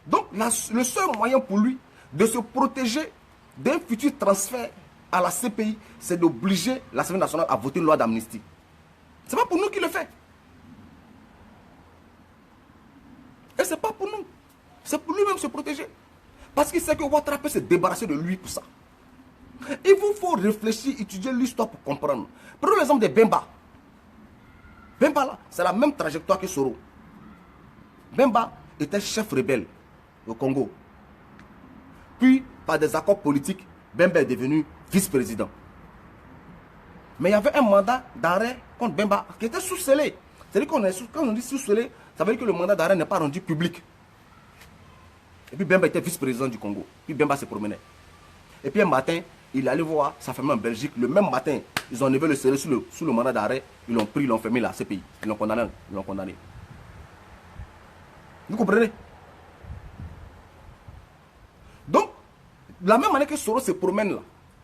Donc le seul moyen pour lui de se protéger d'un futur transfert à la CPI, c'est d'obliger l'Assemblée nationale à voter une loi d'amnistie. Ce n'est pas pour nous qu'il le fait. Et ce n'est pas pour nous. C'est pour lui-même se protéger. Parce qu'il sait que Ouattara peut se débarrasser de lui pour ça. Il vous faut réfléchir, étudier l'histoire pour comprendre. Prenons l'exemple de Bemba. Bemba là, c'est la même trajectoire que Soro. Bemba était chef rebelle au Congo. Puis, par des accords politiques, Bemba est devenu vice-président. Mais il y avait un mandat d'arrêt contre Bemba qui était sous-scellé. C'est-à-dire quand on dit sous-scellé, ça veut dire que le mandat d'arrêt n'est pas rendu public. Et puis Bemba était vice-président du Congo. Puis Bemba se promenait. Et puis un matin, il allait voir sa famille en Belgique. Le même matin, ils ont enlevé le scellé sous le mandat d'arrêt. Ils l'ont pris, ils l'ont fermé là, CPI. Ils l'ont condamné. Vous comprenez? Donc, de la même manière que Soro se promène là,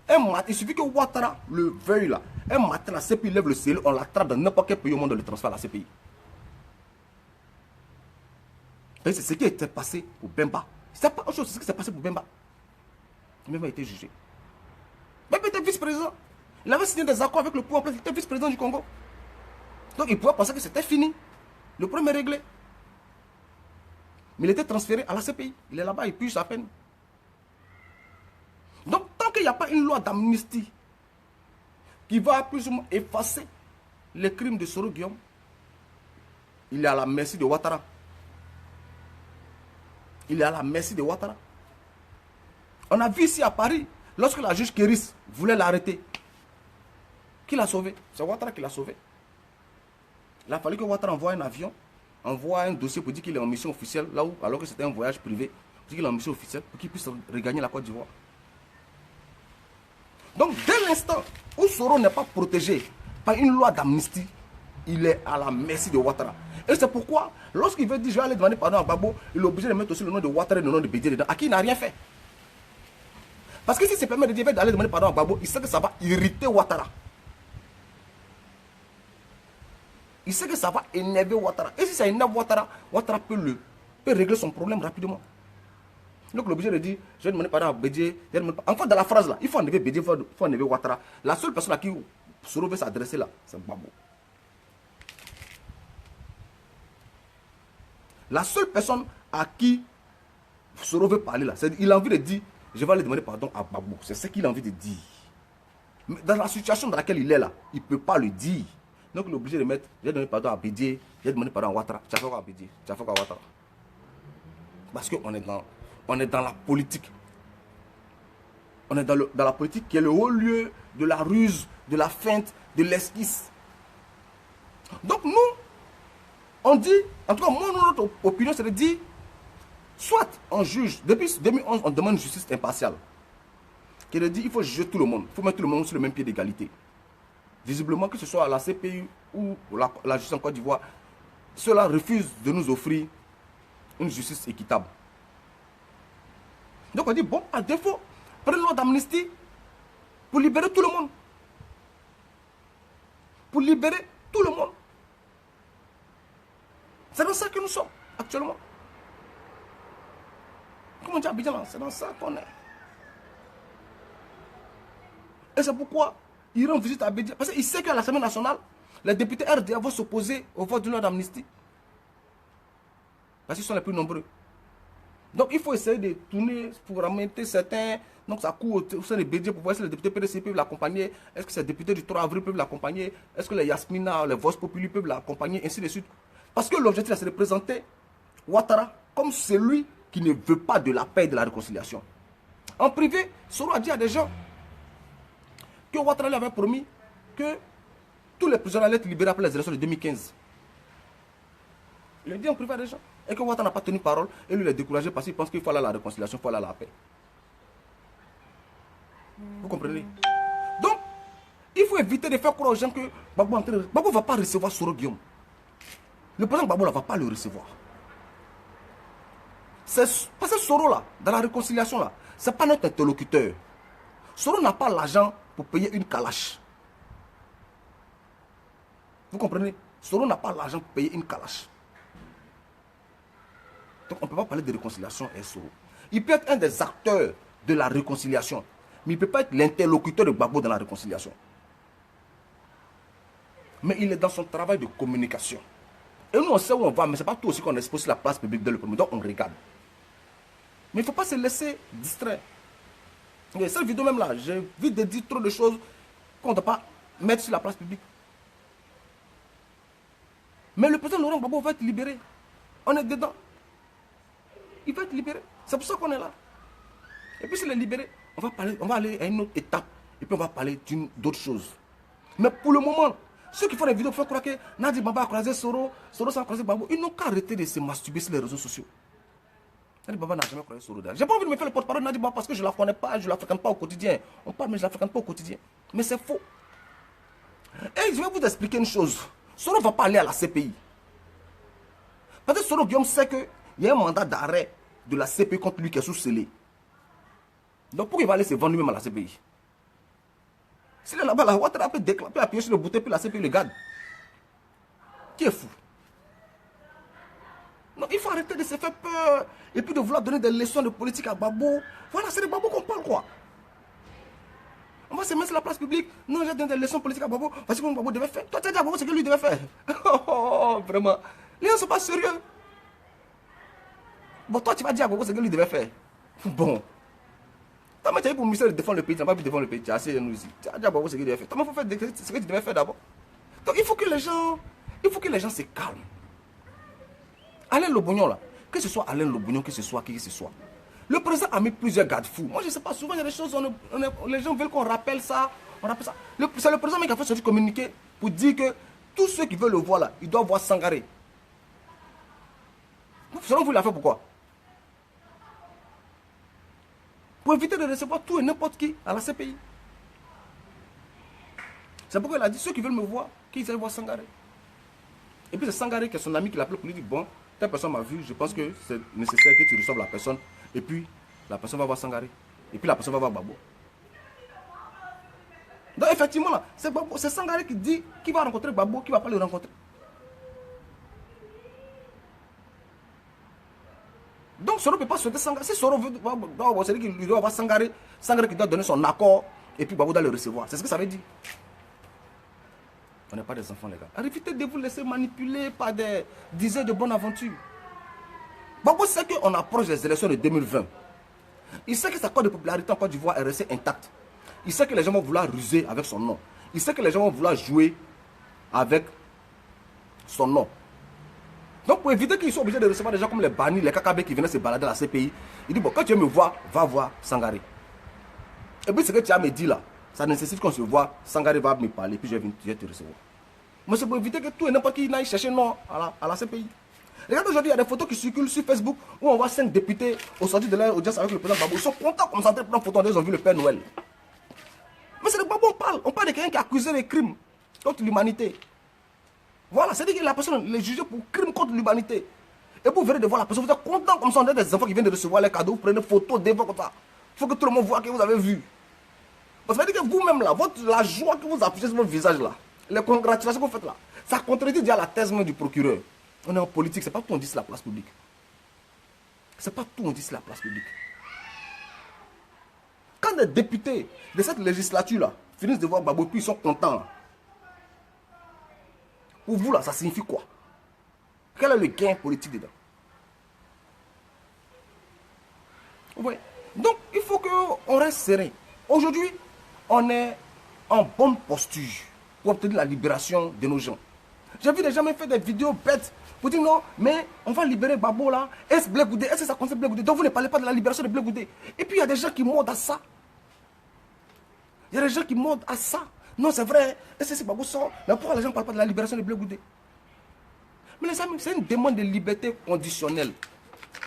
un matin, il suffit que Ouattara le veuille là. Un matin, la CPI lève le scellé, on l'attrape dans n'importe quel pays au monde, on le transfère à la CPI. C'est ce qui était passé pour Bemba. C'est pas autre chose, c'est ce qui s'est passé pour Bemba. Bemba a été jugé. Bemba était vice-président. Il avait signé des accords avec le pouvoir, il était vice-président du Congo. Donc il pouvait penser que c'était fini. Le problème est réglé. Mais il était transféré à la CPI. Il est là-bas, il purge sa peine. Donc tant qu'il n'y a pas une loi d'amnistie qui va plus ou moins effacer les crimes de Soro Guillaume, il est à la merci de Ouattara. Il est à la merci de Ouattara. On a vu ici à Paris, lorsque la juge Kéris voulait l'arrêter, qui l'a sauvé? C'est Ouattara qui l'a sauvé. Il a fallu que Ouattara envoie un avion, envoie un dossier pour dire qu'il est en mission officielle, là où, alors que c'était un voyage privé, pour dire qu'il est en mission officielle, pour qu'il puisse regagner la Côte d'Ivoire. Donc, dès l'instant où Soro n'est pas protégé par une loi d'amnistie, il est à la merci de Ouattara. Et c'est pourquoi, lorsqu'il veut dire je vais aller demander pardon à Gbagbo, il est obligé de mettre aussi le nom de Ouattara et le nom de Bédié dedans, à qui il n'a rien fait. Parce que si se permet de dire d'aller demander pardon à Gbagbo, il sait que ça va irriter Ouattara. Il sait que ça va énerver Ouattara. Et si ça énerve Ouattara, Ouattara peut régler son problème rapidement. Donc l'obligé de dire, je vais demander pardon à Bédié. Enfin, dans la phrase là, il faut enlever Bédié, il faut enlever Ouattara. La seule personne à qui Soro veut s'adresser là, c'est Gbagbo. La seule personne à qui Soro veut parler là, il a envie de dire, je vais aller demander pardon à Gbagbo. C'est ce qu'il a envie de dire. Mais dans la situation dans laquelle il est là, il ne peut pas le dire. Donc il est obligé de mettre, je vais demander pardon à Bédié, je vais demander pardon à Ouattara. Tu as fait quoi à Bédié? Tu as fait quoi à Ouattara? Parce qu'on est dans la politique. On est dans la politique qui est le haut lieu de la ruse, de la feinte, de l'esquisse. Donc nous, on dit, en tout cas moi, notre opinion c'est de dire, soit on juge, depuis 2011 on demande une justice impartiale, qui est de dire il faut juger tout le monde, il faut mettre tout le monde sur le même pied d'égalité. Visiblement que ce soit à la CPI ou la justice en Côte d'Ivoire, ceux-là refusent de nous offrir une justice équitable. Donc on dit, bon, à défaut, prenez une loi d'amnistie pour libérer tout le monde. Pour libérer tout le monde. C'est dans ça que nous sommes actuellement. Comme on dit à Abidjan, c'est dans ça qu'on est. Et c'est pourquoi ils rendent visite à Abidjan. Parce qu'ils savent qu'à l'Assemblée nationale, les députés RDA vont s'opposer au vote d'une loi d'amnistie. Parce qu'ils sont les plus nombreux. Donc il faut essayer de tourner pour remonter certains. Donc ça court au sein des Bédié pour voir si les députés PDC peuvent l'accompagner. Est-ce que ces députés du 3 avril peuvent l'accompagner? Est-ce que les Yasmina, les Vox Populi peuvent l'accompagner? Ainsi de suite. Parce que l'objectif c'est de présenter Ouattara comme celui qui ne veut pas de la paix et de la réconciliation. En privé, Soro a dit à des gens que Ouattara lui avait promis que tous les prisonniers allaient être libérés après les élections de 2015. Il a dit en privé à des gens. Et que Ouattara n'a pas tenu parole, et lui il est découragé parce qu'il pense qu'il faut aller à la réconciliation, il faut aller à la paix. Vous comprenez? Donc, il faut éviter de faire croire aux gens que Gbagbo ne va pas recevoir Soro Guillaume. Le président Gbagbo ne va pas le recevoir. Parce que Soro là, dans la réconciliation là, ce n'est pas notre interlocuteur. Soro n'a pas l'argent pour payer une calache. Vous comprenez? Soro n'a pas l'argent pour payer une calache. Donc on ne peut pas parler de réconciliation et Soro. Il peut être un des acteurs de la réconciliation, mais il ne peut pas être l'interlocuteur de Gbagbo dans la réconciliation. Mais il est dans son travail de communication. Et nous on sait où on va, mais ce n'est pas tout aussi qu'on expose sur la place publique dès le premier. Donc on regarde. Mais il ne faut pas se laisser distraire. Et cette vidéo même là, j'ai envie de dire trop de choses qu'on ne doit pas mettre sur la place publique. Mais le président Laurent Gbagbo va être libéré. On est dedans. Il va être libéré. C'est pour ça qu'on est là. Et puis s'il est libéré, on va aller à une autre étape. Et puis on va parler d'autres choses. Mais pour le moment, ceux qui font des vidéos font croire que Nadi Baba a croisé Soro, Soro a croisé Babou. Ils n'ont qu'à arrêter de se masturber sur les réseaux sociaux. Nadi Baba n'a jamais croisé Soro. J'ai pas envie de me faire le porte-parole de Nadi Baba parce que je ne la connais pas, je ne la fréquente pas au quotidien. On parle, mais je ne la fréquente pas au quotidien. Mais c'est faux. Et je vais vous expliquer une chose. Soro ne va pas aller à la CPI. Parce que Soro Guillaume sait qu'il y a un mandat d'arrêt de la CPI contre lui qui est sous scellé. Donc pourquoi il va aller se vendre lui-même à la CPI? S'il est là-bas, la Ouattara peut appuyer sur le bouton, puis la CPI le garde. Qui est fou? Non, il faut arrêter de se faire peur. Et puis de vouloir donner des leçons de politique à Babou. Voilà, c'est de Babou qu'on parle, quoi. On va se mettre sur la place publique. Non, j'ai donné des leçons politiques à Babou. Parce que Babou devait faire. Toi, tu as dit à Babou ce que lui devait faire. Oh, vraiment. Les gens ne sont pas sérieux. Bon, toi, tu vas dire à Babou ce que lui devait faire. Bon. Toi, tu as eu pour ministère de défendre le pays. Tu n'as pas pu défendre le pays. Tu as assez de nous ici. Tu as dit à Babou ce qu'il devait faire. Toi, il faut faire ce que tu devais faire d'abord. Donc, il faut que les gens se calment. Alain Lobognon, là. Que ce soit Alain Lobognon, que ce soit qui que ce soit. Le président a mis plusieurs garde-fous. Moi, je ne sais pas, souvent, il y a des choses, les gens veulent qu'on rappelle ça. C'est le président qui a fait ce communiqué pour dire que tous ceux qui veulent le voir là, ils doivent voir Sangaré. Selon vous, il a fait pourquoi? Pour éviter de recevoir tout et n'importe qui à la CPI. C'est pourquoi il a dit, ceux qui veulent me voir, qu'ils aillent voir Sangaré. Et puis c'est Sangaré qui est son ami qui l'appelle pour lui dire, bon, telle personne m'a vu, je pense que c'est nécessaire que tu reçoives la personne. Et puis, la personne va voir Sangaré. Et puis la personne va voir Babou. Donc effectivement, là, c'est Sangaré qui dit qu'il va rencontrer Babou, qui ne va pas le rencontrer. Donc Soro ne peut pas souhaiter Sangaré. Si Soro veut, c'est lui qui doit avoir Sangaré. Sangaré qui doit donner son accord. Et puis Babou doit le recevoir. C'est ce que ça veut dire. On n'est pas des enfants, les gars. Arrêtez de vous laisser manipuler par des dizaines de bonnes aventures. Babou sait qu'on approche des élections de 2020. Il sait que sa cote de popularité en Côte d'Ivoire est restée intacte. Il sait que les gens vont vouloir ruser avec son nom. Il sait que les gens vont vouloir jouer avec son nom. Donc pour éviter qu'ils soient obligés de recevoir des gens comme les Bani, les KKB qui venaient se balader à la CPI, il dit, bon, quand tu veux me voir, va voir Sangaré. Et puis ce que tu as me dit là, ça nécessite qu'on se voit, Sangaré va me parler, puis je vais te recevoir. Mais c'est pour éviter que tout et n'importe qui n'aille chercher non à la CPI. Regarde aujourd'hui, il y a des photos qui circulent sur Facebook où on voit 5 députés au sortir de l'audience avec le président Babou. Ils sont contents comme ça de prendre photo, ils ont vu le Père Noël. Mais c'est de Babou on parle. On parle de quelqu'un qui a accusé des crimes contre l'humanité. Voilà, c'est-à-dire que la personne est jugée pour crime contre l'humanité. Et vous verrez de voir la personne, vous êtes content comme ça, on a des enfants qui viennent de recevoir les cadeaux, vous prenez des photos devant comme ça. Il faut que tout le monde voit que vous avez vu. Parce que ça veut dire que vous-même là, la joie que vous affichez sur votre visage là, les congratulations que vous faites là, ça contredit déjà la thèse même du procureur. On est en politique, c'est pas tout on dit sur la place publique. C'est pas tout on dit sur la place publique. Quand des députés de cette législature là finissent de voir Babou, puis ils sont contents là. Pour vous là, ça signifie quoi? Quel est le gain politique dedans? Oui. Donc il faut qu'on reste serein. Aujourd'hui, on est en bonne posture pour obtenir la libération de nos gens. J'ai vu des gens même faire des vidéos bêtes pour dire non, mais on va libérer Babou là. Est-ce Blé Goudé? Est-ce que ça concerne Blé Goudé? Donc vous ne parlez pas de la libération de Blé Goudé. Et puis il y a des gens qui mordent à ça. Il y a des gens qui mordent à ça. Non, c'est vrai. Est-ce que c'est Babou sort? Mais pourquoi les gens ne parlent pas de la libération de Blé Goudé? Mais les amis, c'est une demande de liberté conditionnelle.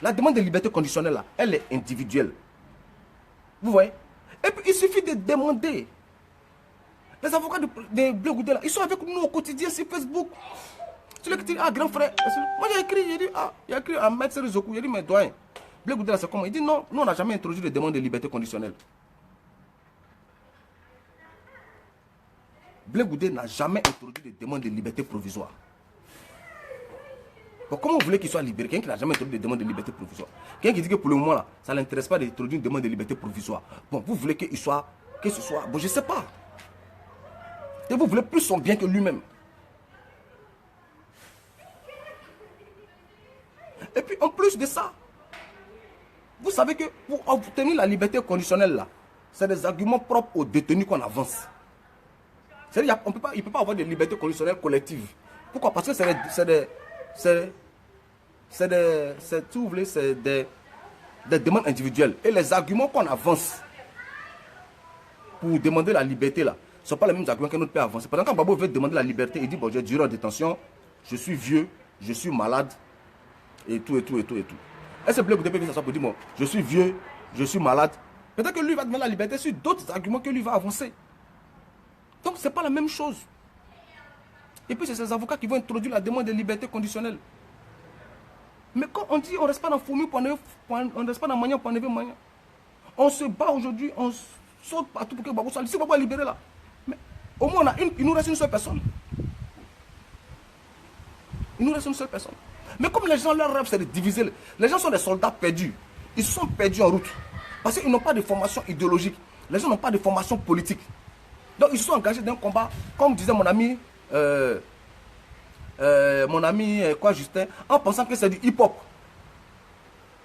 La demande de liberté conditionnelle là, elle est individuelle. Vous voyez? Et puis il suffit de demander. Les avocats de Blé Goudé là, ils sont avec nous au quotidien sur Facebook. Celui qui dit, ah grand frère, moi j'ai écrit, il a écrit à Maître Zokou, il a dit, mais doyen, Blé Goudé là c'est comment? Il dit non, nous on n'a jamais introduit de demande de liberté conditionnelle. Blé Goudé n'a jamais introduit de demande de liberté provisoire. Bon, comment vous voulez qu'il soit libéré? Quelqu'un qui n'a jamais introduit de demande de liberté provisoire. Quelqu'un qui dit que pour le moment là, ça ne l'intéresse pas d'introduire une demande de liberté provisoire. Bon, vous voulez qu'il soit, que ce soit, bon je ne sais pas. Et vous voulez plus son bien que lui-même. Et puis en plus de ça, vous savez que pour obtenir la liberté conditionnelle là, c'est des arguments propres aux détenus qu'on avance. C'est-à-dire qu'il ne peut pas avoir de liberté conditionnelle collective. Pourquoi? Parce que c'est des demandes individuelles. Et les arguments qu'on avance pour demander la liberté, là, ne sont pas les mêmes arguments qu'un autre peut avancer. Par exemple, quand Babo veut demander la liberté, il dit, bon, j'ai duré en détention, je suis vieux, je suis malade, et tout, et tout, et tout, et tout. Et ce bloc de peut s'asseoir pour dire, bon, je suis vieux, je suis malade. Peut-être que lui va demander la liberté sur d'autres arguments que lui va avancer. Donc, ce n'est pas la même chose. Et puis, c'est ces avocats qui vont introduire la demande de liberté conditionnelle. Mais quand on dit on ne reste pas dans fourmi, on ne reste pas dans manière pour enlever manière. On se bat aujourd'hui, on saute partout pour que Babo soit libéré. Si Babo est libéré là, mais au moins il nous reste une seule personne. Il nous reste une seule personne. Mais comme les gens, leur rêve c'est de diviser. Les gens sont des soldats perdus. Ils sont perdus en route. Parce qu'ils n'ont pas de formation idéologique. Les gens n'ont pas de formation politique. Donc ils sont engagés dans un combat, comme disait mon ami Justin, en pensant que c'est du hip-hop.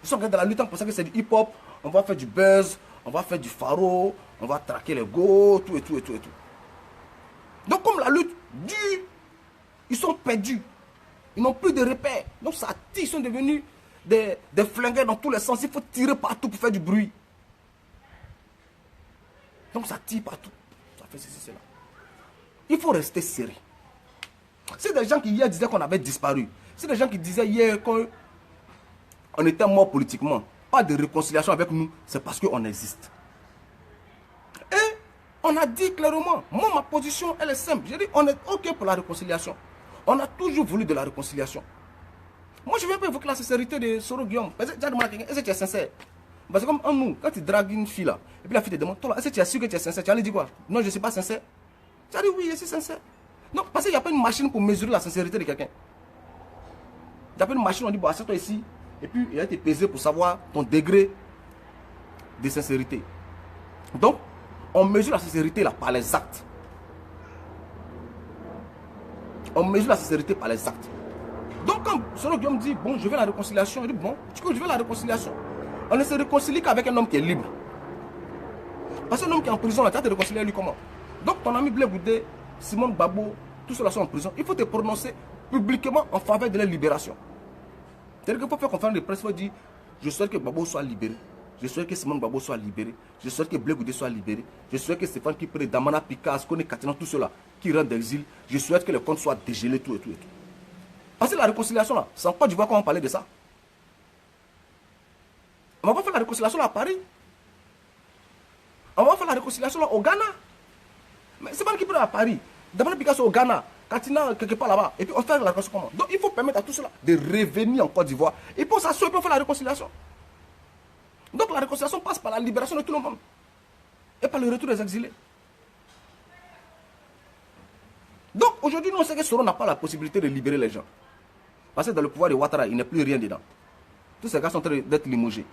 Ils sont engagés dans la lutte en pensant que c'est du hip-hop. On va faire du buzz, on va faire du pharo, on va traquer les go, tout et tout et tout et tout. Donc comme la lutte dure, ils sont perdus. Ils n'ont plus de repères. Donc ça tire, ils sont devenus des flingueurs dans tous les sens. Il faut tirer partout pour faire du bruit. Donc ça tire partout. Ça fait ceci, cela. Il faut rester serré. C'est des gens qui hier disaient qu'on avait disparu. C'est des gens qui disaient hier qu'on était mort politiquement. Pas de réconciliation avec nous, c'est parce qu'on existe. Et on a dit clairement, moi ma position elle est simple. J'ai dit on est ok pour la réconciliation. On a toujours voulu de la réconciliation. Moi je viens pas évoquer la sincérité de Soro Guillaume. Est-ce que tu es sincère? Parce que comme en nous, quand tu dragues une fille là, et puis la fille te demande, est-ce que tu es sûr que tu es sincère? Tu vas lui dire quoi? Non, je ne suis pas sincère. Tu vas dire oui, je suis sincère. Non, parce qu'il n'y a pas une machine pour mesurer la sincérité de quelqu'un. Il n'y a pas une machine, on dit, bon, assieds-toi ici, et puis il va te peser pour savoir ton degré de sincérité. Donc, on mesure la sincérité là par les actes. On mesure la sincérité par les actes. Donc, quand Soro Guillaume dit, bon, je veux la réconciliation, il dit, bon, tu veux, je veux la réconciliation. On ne se réconcilie qu'avec un homme qui est libre. Parce qu'un homme qui est en prison, là, tu vas te réconcilier avec lui comment? Donc, ton ami Blé Goudé, Simone Babo, tous ceux-là sont en prison. Il faut te prononcer publiquement en faveur de leur libération. C'est-à-dire qu'il faut faire conférence de presse, il faut dire, je souhaite que Babo soit libéré. Je souhaite que Simone Babo soit libéré. Je souhaite que Blé Goudé soit libéré. Je souhaite que Stéphane Kipré, Damana Pikas, Kone Katina, tout cela qui rentrent d'exil. Je souhaite que les comptes soient dégelés, tout et tout et tout. Parce que la réconciliation là, c'est en Côte d'Ivoire qu'on va parler de ça. On va pas faire la réconciliation là à Paris. On va faire la réconciliation là au Ghana. Mais c'est pas qui peut à Paris. Damana Pikas au Ghana. Katina quelque part là-bas. Et puis on fait la réconciliation comment? Donc il faut permettre à tout cela de revenir en Côte d'Ivoire. Et pour s'assurer qu'on fait la réconciliation. Donc la réconciliation passe par la libération de tout le monde. Et par le retour des exilés. Donc aujourd'hui, nous on sait que Soro n'a pas la possibilité de libérer les gens. Parce que dans le pouvoir de Ouattara, il n'est plus rien dedans. Tous ces gars sont en train d'être limogés.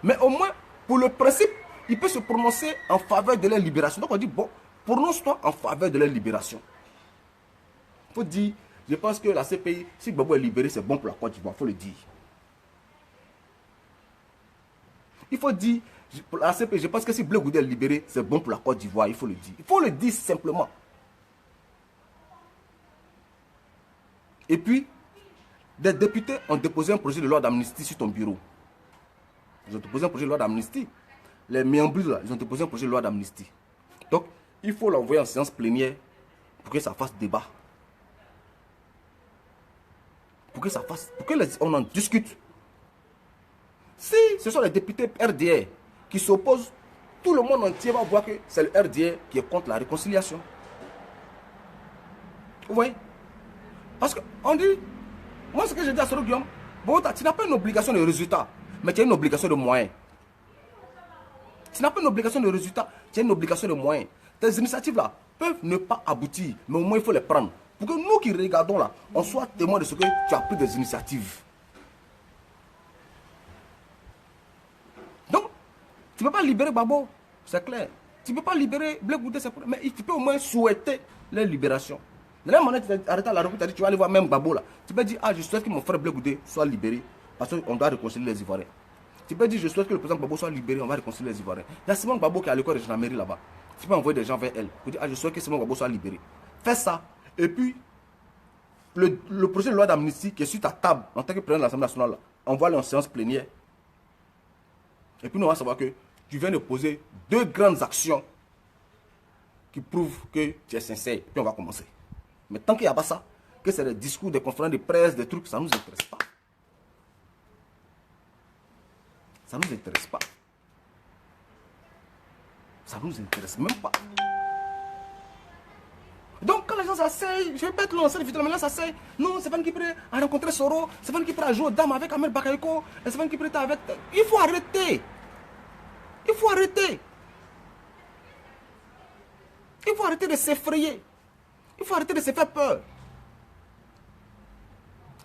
Mais au moins, pour le principe, il peut se prononcer en faveur de leur libération. Donc on dit, bon, prononce-toi en faveur de leur libération. Il faut dire, je pense que la CPI, si Babo est libéré, c'est bon pour la Côte d'Ivoire. Il faut le dire. Il faut dire, pour la CPI, je pense que si Blé Goudé est libéré, c'est bon pour la Côte d'Ivoire. Il faut le dire. Il faut le dire simplement. Et puis, des députés ont déposé un projet de loi d'amnistie sur ton bureau. Ils ont déposé un projet de loi d'amnistie. Les Miambris, là, ils ont déposé un projet de loi d'amnistie. Donc, il faut l'envoyer en séance plénière pour que ça fasse débat. Pour que ça fasse, on en discute. Si ce sont les députés RDR qui s'opposent, tout le monde entier va voir que c'est le RDR qui est contre la réconciliation. Vous voyez? Parce qu'on dit, moi ce que je dis à Soro Guillaume, tu n'as pas une obligation de résultat, mais tu as une obligation de moyens. Tu n'as pas une obligation de résultat, tu as une obligation de moyens. Tes initiatives là peuvent ne pas aboutir, mais au moins il faut les prendre. Pour que nous qui regardons là, on soit témoins de ce que tu as pris des initiatives. Donc, tu ne peux pas libérer Babo, c'est clair. Tu ne peux pas libérer Blé Goudé, mais tu peux au moins souhaiter leur libération. De la même manière, tu t'es arrêté à la route, tu as dit, tu vas aller voir même Babo là. Tu peux dire, ah, je souhaite que mon frère Blé Goudé soit libéré, parce qu'on doit réconcilier les Ivoiriens. Tu peux dire, je souhaite que le président Babo soit libéré, on va réconcilier les Ivoiriens. Il y a Simone Babo qui est à l'école de gendarmerie là-bas. Tu peux envoyer des gens vers elle pour dire, ah, je souhaite que Simone Babo soit libéré. Fais ça, et puis, le projet de loi d'amnistie qui est sur ta table en tant que président de l'Assemblée nationale, envoie-le en séance plénière. Et puis nous, on va savoir que tu viens de poser 2 grandes actions qui prouvent que tu es sincère. Puis on va commencer. Mais tant qu'il n'y a pas ça, que c'est des discours, des conférences de presse, des trucs, ça ne nous intéresse pas. Ça ne nous intéresse pas. Ça ne nous intéresse même pas. Donc quand les gens s'asseyent, je vais pas être lancé les vidéos, mais là s'asseyent. Non, Stéphane Kipré a rencontré Soro, Stéphane Kipré a joué aux dames avec Amel Bakayoko, Stéphane Kipré était avec... Il faut arrêter. Il faut arrêter. Il faut arrêter de s'effrayer. Il faut arrêter de se faire peur.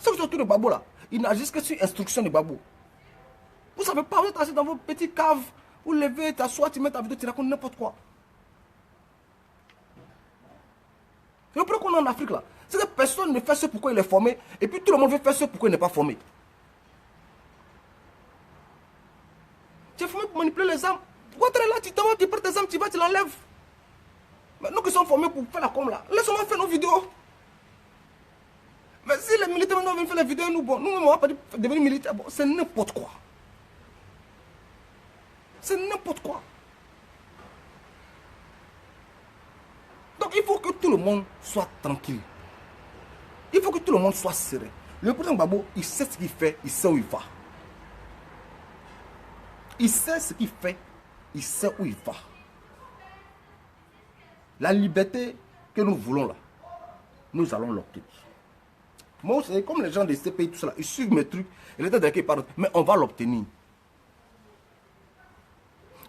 Ceux qui sont autour de Gbagbo là, ils n'agissent que sur instruction de Gbagbo. Vous ne savez pas, vous êtes assis dans vos petites caves, vous levez, t'assois, tu mets ta vidéo, tu racontes n'importe quoi. Le problème qu'on a en Afrique là, c'est que personne ne fait ce pourquoi il est formé, et puis tout le monde veut faire ce pourquoi il n'est pas formé. Tu es formé pour manipuler les âmes. Quand tu es là, tu prends tes âmes, tu vas, tu l'enlèves. Mais nous qui sommes formés pour faire la com là, laissons-moi faire nos vidéos. Mais si les militaires maintenant viennent faire les vidéos, nous, bon, nous, on ne va pas devenir militaires. Bon, c'est n'importe quoi. C'est n'importe quoi. Donc il faut que tout le monde soit tranquille. Il faut que tout le monde soit serein. Le président Gbagbo, il sait ce qu'il fait, il sait où il va. Il sait ce qu'il fait, il sait où il va. La liberté que nous voulons là, nous allons l'obtenir. Moi, c'est comme les gens de CPI, tout ça, ils suivent mes trucs, et l'état de qui parlent, mais on va l'obtenir.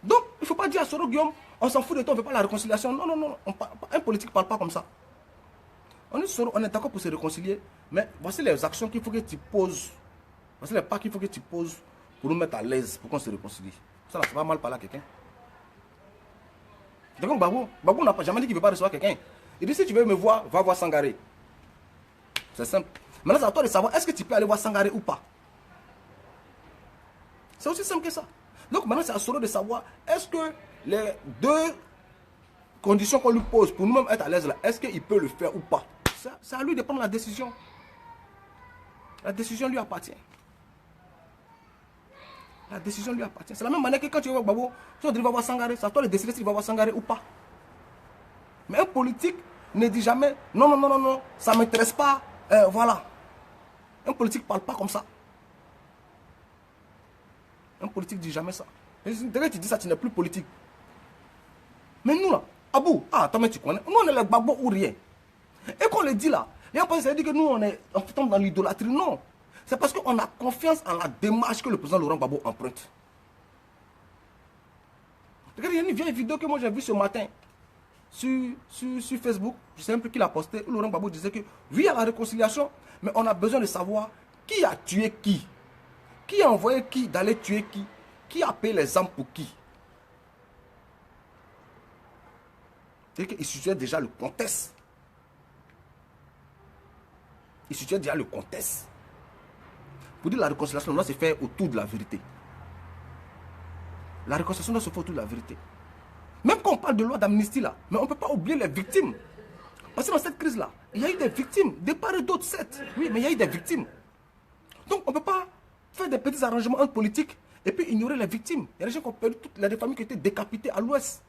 Donc, il ne faut pas dire à Soro Guillaume, on s'en fout de toi, on ne veut pas la réconciliation. Non, non, non, un politique ne parle pas comme ça. On est d'accord pour se réconcilier, mais voici les actions qu'il faut que tu poses. Voici les pas qu'il faut que tu poses pour nous mettre à l'aise, pour qu'on se réconcilie. Ça, c'est pas mal parler à quelqu'un. Donc, Gbagbo n'a pas jamais dit qu'il ne veut pas recevoir quelqu'un. Il dit, si tu veux me voir, va voir Sangaré. C'est simple. Maintenant, c'est à toi de savoir, est-ce que tu peux aller voir Sangaré ou pas. C'est aussi simple que ça. Donc, maintenant, c'est à Soro de savoir, est-ce que les 2 conditions qu'on lui pose pour nous-mêmes être à l'aise là, est-ce qu'il peut le faire ou pas. C'est à lui de prendre la décision. La décision lui appartient. La décision lui appartient. C'est la même manière que quand tu vas voir Gbagbo, tu vas voir Sangaré, c'est à toi de décider s'il va voir Sangaré ou pas. Mais un politique ne dit jamais, non, non, non, non, non, ça ne m'intéresse pas, voilà. Un politique ne parle pas comme ça. Un politique ne dit jamais ça. Dès que tu dis ça, tu n'es plus politique. Mais nous là, Abou, attends, mais tu connais, nous on est les Gbagbo ou rien. Et qu'on le dit là, les gens pensent que que nous on tombe dans l'idolâtrie. Non. C'est parce qu'on a confiance en la démarche que le président Laurent Gbagbo emprunte. Regarde, il y a une vieille vidéo que moi j'ai vue ce matin sur Facebook. Je ne sais même plus qui l'a posté. Où Laurent Gbagbo disait que oui, il y a la réconciliation, mais on a besoin de savoir qui a tué qui. Qui a envoyé qui d'aller tuer qui. Qui a payé les armes pour qui. C'est qu'il situait déjà le contexte. Il situait déjà le contexte. Pour dire la réconciliation doit se faire autour de la vérité. La réconciliation doit se faire autour de la vérité. Même quand on parle de loi d'amnistie là, mais on ne peut pas oublier les victimes. Parce que dans cette crise là, il y a eu des victimes, des part et d'autres, certes. Oui, mais il y a eu des victimes. Donc on ne peut pas faire des petits arrangements entre politiques et puis ignorer les victimes. Il y a des gens qui ont perdu toutes les familles qui ont été décapitées à l'ouest.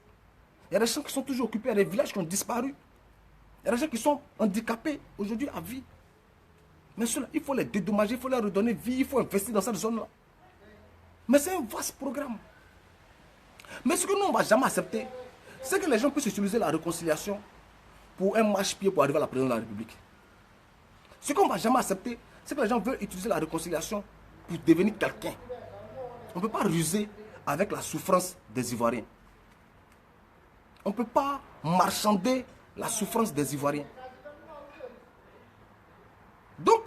Il y a des gens qui sont toujours occupés, il y a des villages qui ont disparu. Il y a des gens qui sont handicapés aujourd'hui à vie. Mais ceux-là, il faut les dédommager, il faut leur redonner vie, il faut investir dans cette zone-là. Mais c'est un vaste programme. Mais ce que nous, on ne va jamais accepter, c'est que les gens puissent utiliser la réconciliation pour un marche-pied pour arriver à la présidence de la République. Ce qu'on ne va jamais accepter, c'est que les gens veulent utiliser la réconciliation pour devenir quelqu'un. On ne peut pas ruser avec la souffrance des Ivoiriens. On ne peut pas marchander la souffrance des Ivoiriens. Donc,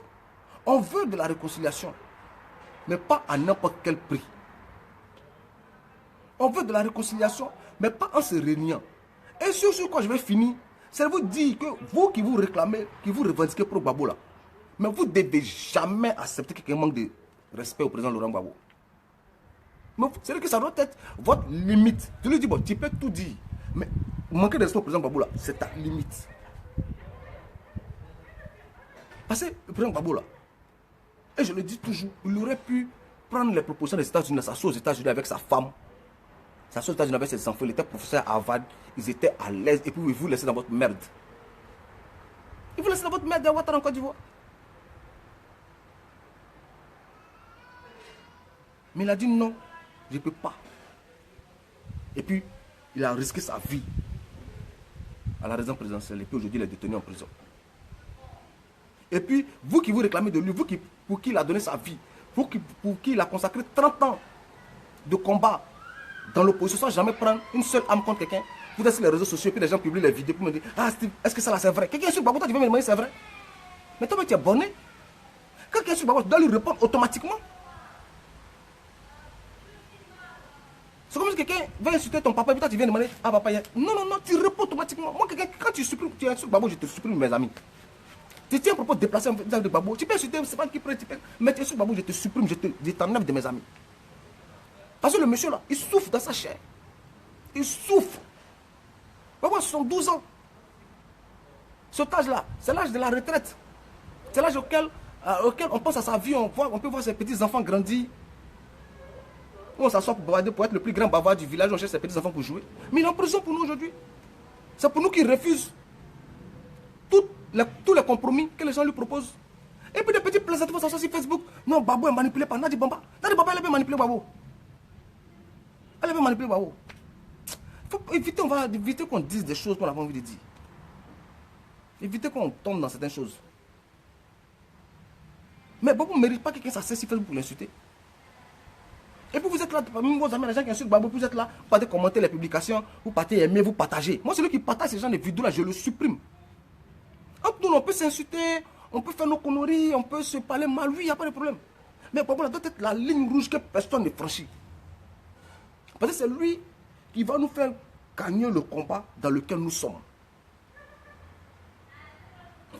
on veut de la réconciliation, mais pas à n'importe quel prix. On veut de la réconciliation, mais pas en se réuniant. Et sur ce quoi je vais finir, c'est vous dire que vous qui vous réclamez, qui vous revendiquez pour Gbagbo là, mais vous ne devez jamais accepter quelqu'un manque de respect au président Laurent Gbagbo. C'est-à-dire que ça doit être votre limite. Tu lui dis, bon, tu peux tout dire, mais manquer de respect au président Gbagbo là, c'est ta limite. Parce que le président Gbagbo là, et je le dis toujours, il aurait pu prendre les propositions des États-Unis, s'asseoir aux États-Unis avec sa femme, s'asseoir aux États-Unis avec ses enfants, il était professeur à Harvard, ils étaient à l'aise, et puis vous laissez dans votre merde. Ils vous laissent dans votre merde à Ouattara en Côte d'Ivoire. Mais il a dit non, je ne peux pas. Et puis, il a risqué sa vie à la résidence présidentielle. Et puis aujourd'hui, il est détenu en prison. Et puis, vous qui vous réclamez de lui, vous qui, pour qui il a donné sa vie, pour qui il a consacré 30 ans de combat dans l'opposition sans jamais prendre une seule âme contre quelqu'un, vous êtes sur les réseaux sociaux et puis les gens publient les vidéos pour me dire « Ah Steve, est-ce que ça là c'est vrai ?» Quelqu'un est sur Gbagbo, toi tu veux me demander c'est vrai. Mais toi tu es bonné. Quand quelqu'un est sur Gbagbo, tu dois lui répondre automatiquement. C'est comme si quelqu'un va insulter ton papa et puis toi tu viens demander « Ah papa, non, non, non, tu réponds automatiquement. Moi, quand tu supprimes, tu es sur Gbagbo, je te supprime mes amis. Tu tiens un propos déplacé en de Gbagbo, tu peux insulter, c'est pas qui prend, tu peux, mais tu es sur Gbagbo, je te supprime, je t'enlève de mes amis. Parce que le monsieur là, il souffre dans sa chair. Il souffre. Gbagbo a 72 ans. Cet âge-là, c'est l'âge de la retraite. C'est l'âge auquel on pense à sa vie, on peut voir ses petits-enfants grandir. On s'assoit pour bavarder, pour être le plus grand bavard du village, on cherche ses petits-enfants pour jouer. Mais il est en prison pour nous aujourd'hui. C'est pour nous qu'il refuse tous les compromis que les gens lui proposent. Et puis des petits plaisanteries sur Facebook. Non, Gbagbo est manipulé par Nadi Bamba. Nadi Bamba, elle est bien manipulée Gbagbo. Elle est bien manipulée Gbagbo. Il faut éviter, on va éviter qu'on dise des choses qu'on n'a pas envie de dire. Éviter qu'on tombe dans certaines choses. Mais Gbagbo ne mérite pas que quelqu'un s'asseye sur Facebook pour l'insulter. Et puis vous êtes là, parmi vos amis, les gens qui insultent Gbagbo, vous êtes là, vous partez commenter les publications, vous partez aimer, vous partagez. Moi, celui qui partage ces gens de vidéos là, je le supprime. Entre nous, on peut s'insulter, on peut faire nos conneries, on peut se parler mal, oui, il n'y a pas de problème. Mais Gbagbo là doit être la ligne rouge que personne ne franchit. Parce que c'est lui qui va nous faire gagner le combat dans lequel nous sommes.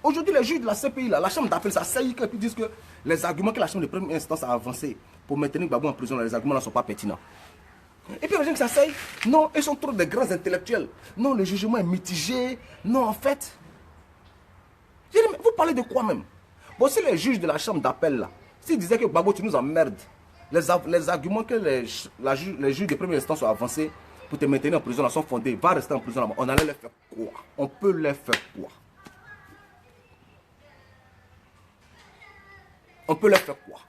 Aujourd'hui, les juges de la CPI, là, la chambre d'appel, ça sait qu'ils disent que les arguments que la chambre de première instance a avancés pour maintenir Gbagbo en prison, les arguments ne sont pas pertinents. Et puis les gens qui s'asseyent, non, ils sont trop des grands intellectuels. Non, le jugement est mitigé. Non, en fait. Vous parlez de quoi même? Bon, si les juges de la chambre d'appel, là, s'ils disaient que Gbagbo, tu nous emmerdes, les arguments que les juges de première instance ont avancés pour te maintenir en prison, là, sont fondés, va rester en prison là-bas. On allait les faire quoi? On peut les faire quoi? On peut leur faire quoi?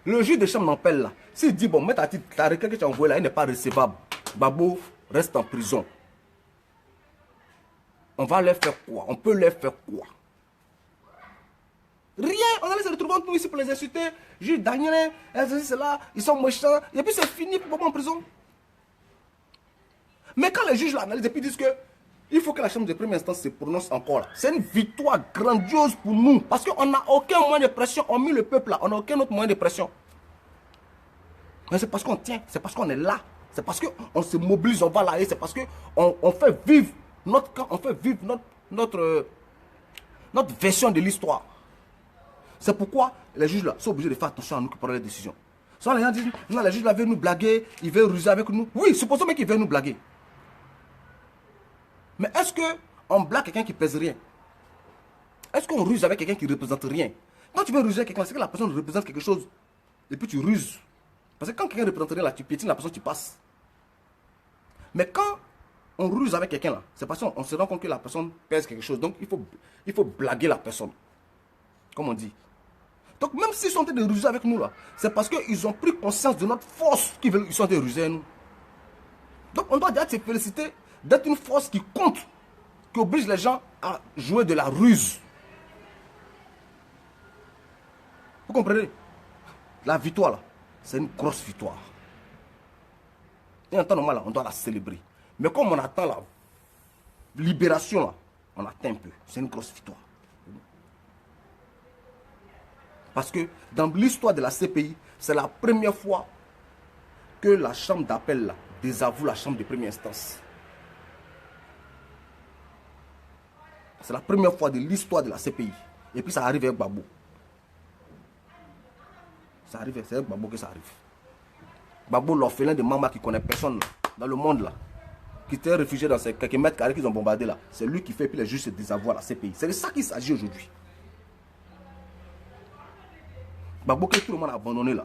Le juge de chambre d'appel là, s'il dit bon, mais ta requête que tu as envoyée là, elle n'est pas recevable. Gbagbo reste en prison. On va leur faire quoi? On peut leur faire quoi? Rien, on allait se retrouver entre nous ici pour les insulter. Juge Daniel, c'est là, ils sont méchants. Et puis c'est fini pour Gbagbo en prison. Mais quand les juges l'analysent et puis disent que il faut que la chambre de première instance se prononce encore. C'est une victoire grandiose pour nous. Parce qu'on n'a aucun moyen de pression. On met le peuple là. On n'a aucun autre moyen de pression. Mais c'est parce qu'on tient. C'est parce qu'on est là. C'est parce qu'on se mobilise. On va là. Et c'est parce qu'on fait vivre notre camp. On fait vivre notre version de l'histoire. C'est pourquoi les juges là sont obligés de faire attention à nous qui prenons les décisions. Souvent les gens disent, non, les juges là veulent nous blaguer. Ils veulent ruser avec nous. Oui, supposons même qu'ils veulent nous blaguer. Mais est-ce qu'on blague quelqu'un qui pèse rien? Est-ce qu'on ruse avec quelqu'un qui ne représente rien? Quand tu veux ruser avec quelqu'un, c'est que la personne représente quelque chose. Et puis tu ruses. Parce que quand quelqu'un ne représente rien, là, tu piétines la personne, tu passes. Mais quand on ruse avec quelqu'un, là, c'est parce qu'on se rend compte que la personne pèse quelque chose. Donc il faut blaguer la personne. Comme on dit. Donc même s'ils sont en train de ruser avec nous, là, c'est parce qu'ils ont pris conscience de notre force qu'ils sont en train de ruser avec nous. Donc on doit déjà se féliciter d'être une force qui compte, qui oblige les gens à jouer de la ruse. Vous comprenez? La victoire, là, c'est une grosse victoire. Et en temps normal, là, on doit la célébrer. Mais comme on attend la libération, là, on attend un peu. C'est une grosse victoire. Parce que dans l'histoire de la CPI, c'est la première fois que la chambre d'appel là désavoue la chambre de première instance. C'est la première fois de l'histoire de la CPI. Et puis ça arrive avec Gbagbo. Ça arrive, c'est avec Gbagbo que ça arrive. Gbagbo, l'orphelin de maman qui connaît personne là, dans le monde là. qui étaient réfugiés dans ces quelques mètres carrés qu'ils ont bombardés là. C'est lui qui fait, puis les juges se désavouent à la CPI. C'est de ça qu'il s'agit aujourd'hui. Gbagbo que tout le monde a abandonné là.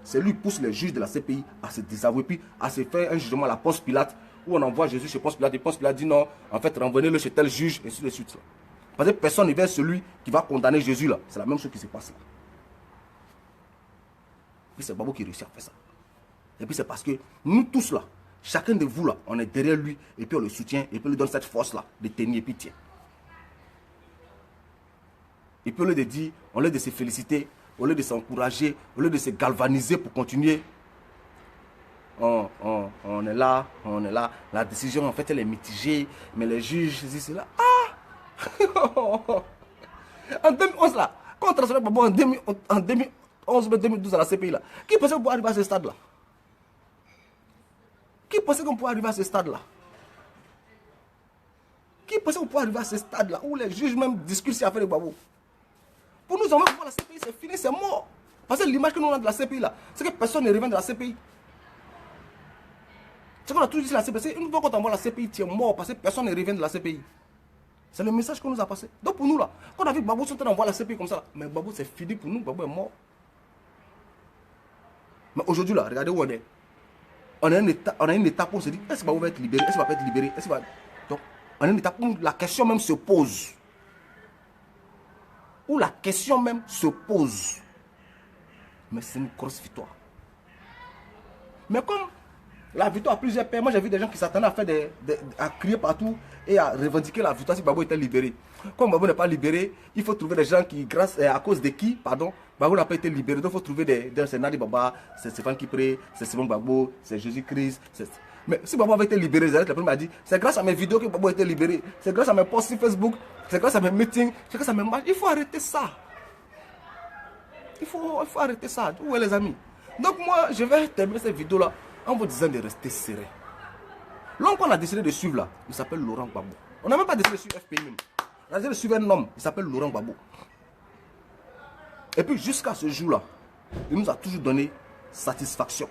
C'est lui qui pousse les juges de la CPI à se désavouer, puis à se faire un jugement à la Ponce Pilate, où on envoie Jésus chez Ponce Pilate, et Ponce Pilate dit non, en fait, renvoyez-le chez tel juge, et ainsi de suite. Là. Parce que personne ne vient celui qui va condamner Jésus là. C'est la même chose qui se passe là. Puis c'est Gbagbo qui réussit à faire ça. Et puis c'est parce que nous tous là, chacun de vous là, on est derrière lui, et puis on le soutient, et puis on lui donne cette force là, de tenir, et puis tiens. Et puis au lieu de dire, au lieu de se féliciter, au lieu de s'encourager, au lieu de se galvaniser pour continuer, on est là, la décision en fait elle est mitigée, mais les juges disent cela. Ah en 2011 là, quand on transférait Gbagbo en 2011, 2012 à la CPI là, qui pensait qu'on pourrait arriver à ce stade là? Qui pensait qu'on pourrait arriver à ce stade là? Qui pensait qu'on pourrait arriver à ce stade là où les juges même discutent sur l'affaire de Gbagbo? Pour nous, on va voir la CPI, c'est fini, c'est mort. Parce que l'image que nous avons de la CPI là, c'est que personne ne revient de la CPI. C'est qu'on a toujours dit la CPI. Une fois qu'on envoie la CPI, tu es mort parce que personne ne revient de la CPI. C'est le message qu'on nous a passé. Donc pour nous là, quand on a vu Gbagbo sont en train d'envoyer la CPI comme ça, là, mais Gbagbo c'est fini pour nous, Gbagbo est mort. Mais aujourd'hui là, regardez où on est. On a une étape où on se dit, est-ce que Gbagbo va être libéré? Est-ce qu'il va pas être libéré? Donc, on a une étape où la question même se pose. Où la question même se pose. Mais c'est une grosse victoire. Mais comme la victoire a plusieurs pères, moi j'ai vu des gens qui s'attendaient à faire à crier partout et à revendiquer la victoire si Gbagbo était libéré. Comme Gbagbo n'est pas libéré, il faut trouver des gens qui, à cause de qui, pardon, Gbagbo n'a pas été libéré. Donc il faut trouver c'est Nadi Baba, c'est Stéphane Kipré, c'est Simon Gbagbo, c'est Jésus-Christ. Mais si Gbagbo avait été libéré, la première m'a dit, c'est grâce à mes vidéos que Gbagbo a été libéré. C'est grâce à mes posts sur Facebook, c'est grâce à mes meetings, c'est grâce à mes matchs. Il faut arrêter ça. Il faut arrêter ça. Où est les amis? Donc moi, je vais terminer cette vidéo-là en vous disant de rester serein. L'homme qu'on a décidé de suivre là, il s'appelle Laurent Gbagbo. On n'a même pas décidé de suivre FPI même. On a décidé de suivre un homme, il s'appelle Laurent Gbagbo. Et puis jusqu'à ce jour-là, il nous a toujours donné satisfaction.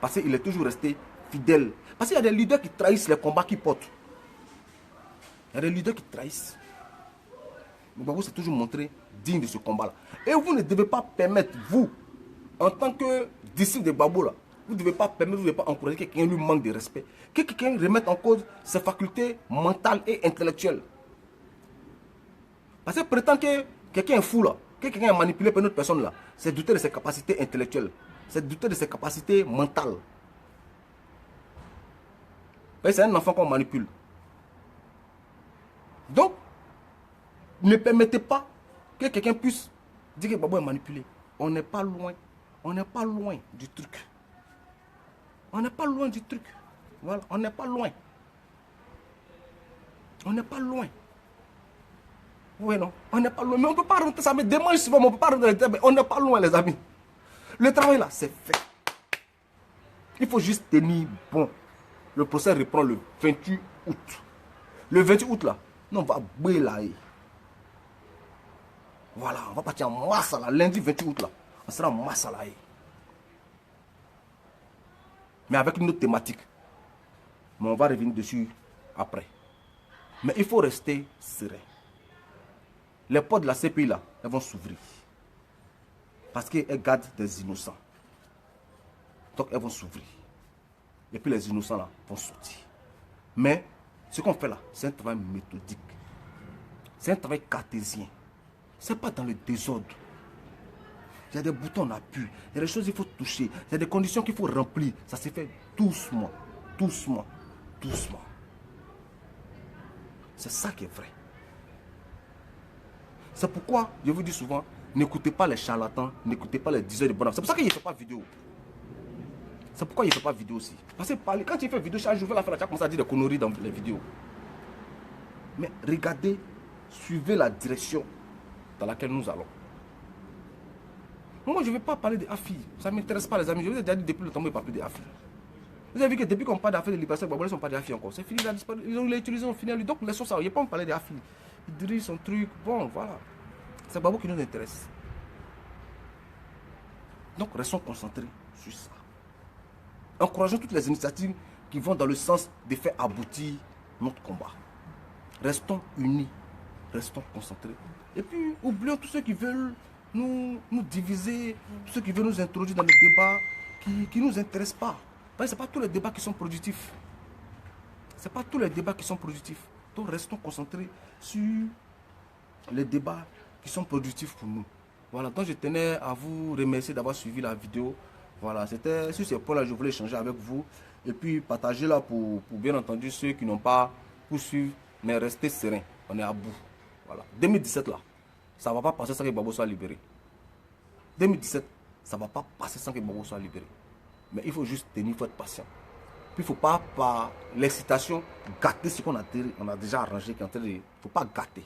Parce qu'il est toujours resté fidèle. Parce qu'il y a des leaders qui trahissent les combats qu'ils portent. Il y a des leaders qui trahissent. Mais Gbagbo s'est toujours montré digne de ce combat-là. Et vous ne devez pas permettre, vous, en tant que disciple de Gbagbo, là, vous ne devez pas permettre, vous ne devez pas encourager que quelqu'un lui manque de respect. Que quelqu'un remette en cause ses facultés mentales et intellectuelles. Parce que prétendre que quelqu'un est fou, là, que quelqu'un est manipulé par une autre personne, là, c'est douter de ses capacités intellectuelles. C'est douter de ses capacités mentales. C'est un enfant qu'on manipule. Donc, ne permettez pas que quelqu'un puisse dire que Gbagbo est manipulé. On n'est pas loin. On n'est pas loin du truc. On n'est pas loin du truc. Voilà, on n'est pas loin. On n'est pas loin. Oui, non, on n'est pas loin. Mais on ne peut pas rentrer ça. Mais demain, souvent, on ne peut pas rentrer. Mais on n'est pas loin, les amis. Le travail là, c'est fait. Il faut juste tenir bon. Le procès reprend le 28 août. Le 28 août là, nous on va bouiller. Voilà, on va partir en masse là, lundi 28 août là. On sera en masse là. Mais avec une autre thématique. Mais on va revenir dessus après. Mais il faut rester serein. Les portes de la CPI là, elles vont s'ouvrir. Parce qu'elles gardent des innocents. Donc elles vont s'ouvrir. Et puis les innocents là vont sortir. Mais ce qu'on fait là, c'est un travail méthodique. C'est un travail cartésien. Ce n'est pas dans le désordre. Il y a des boutons à appui. Il y a des choses qu'il faut toucher. Il y a des conditions qu'il faut remplir. Ça se fait doucement. Doucement. Doucement. C'est ça qui est vrai. C'est pourquoi, je vous dis souvent, n'écoutez pas les charlatans, n'écoutez pas les diseurs de bonheur. C'est pour ça qu'il ne fait pas vidéo. C'est pourquoi il ne fait pas vidéo aussi. Parce que quand il fait vidéo, chaque jour, il va la faire, commence à dire des conneries dans les vidéos. Mais regardez, suivez la direction dans laquelle nous allons. Moi, je ne vais pas parler de AFI. Ça ne m'intéresse pas, les amis. Je vous ai déjà dit depuis le temps, je ne parle plus de AFI. Vous avez vu que depuis qu'on parle d'affaires de libération, ils ne sont pas d'AFI encore. C'est fini, ils ont utilisé, ils ont fini. Donc, laissons ça. Il n'y a pas à me parler d'AFI. Il dirige son truc. Bon, voilà. C'est Gbagbo qui nous intéresse. Donc, restons concentrés sur ça. Encourageons toutes les initiatives qui vont dans le sens de faire aboutir notre combat. Restons unis, restons concentrés. Et puis, oublions tous ceux qui veulent nous diviser, tous ceux qui veulent nous introduire dans les débats qui ne nous intéressent pas. Parce que ce n'est pas tous les débats qui sont productifs. Ce n'est pas tous les débats qui sont productifs. Donc, restons concentrés sur les débats qui sont productifs pour nous. Voilà, donc je tenais à vous remercier d'avoir suivi la vidéo. Voilà, c'était sur ces points-là, je voulais échanger avec vous. Et puis, partager là pour bien entendu ceux qui n'ont pas poursuivi, mais restez sereins. On est à bout. Voilà. 2017 là, ça ne va pas passer sans que Gbagbo soit libéré. 2017, ça ne va pas passer sans que Gbagbo soit libéré. Mais il faut juste tenir, il faut être patient. Puis il ne faut pas, par l'excitation, gâter ce qu'on a déjà arrangé. Il ne faut pas gâter.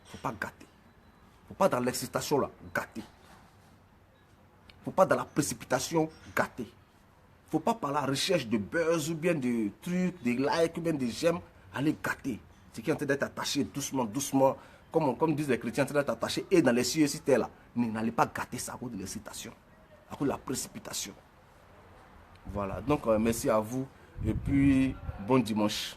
Il ne faut pas gâter. Il ne faut pas dans l'excitation là, gâter. Il ne faut pas dans la précipitation, gâter. Il ne faut pas par la recherche de buzz ou bien de trucs, de likes ou bien de j'aime, aller gâter. Ce qui est en train d'être attaché doucement, doucement, comme disent les chrétiens, en train d'être attaché et dans les cieux et terres là. N'allez pas gâter ça à cause de l'excitation, à cause de la précipitation. Voilà, donc merci à vous et puis bon dimanche.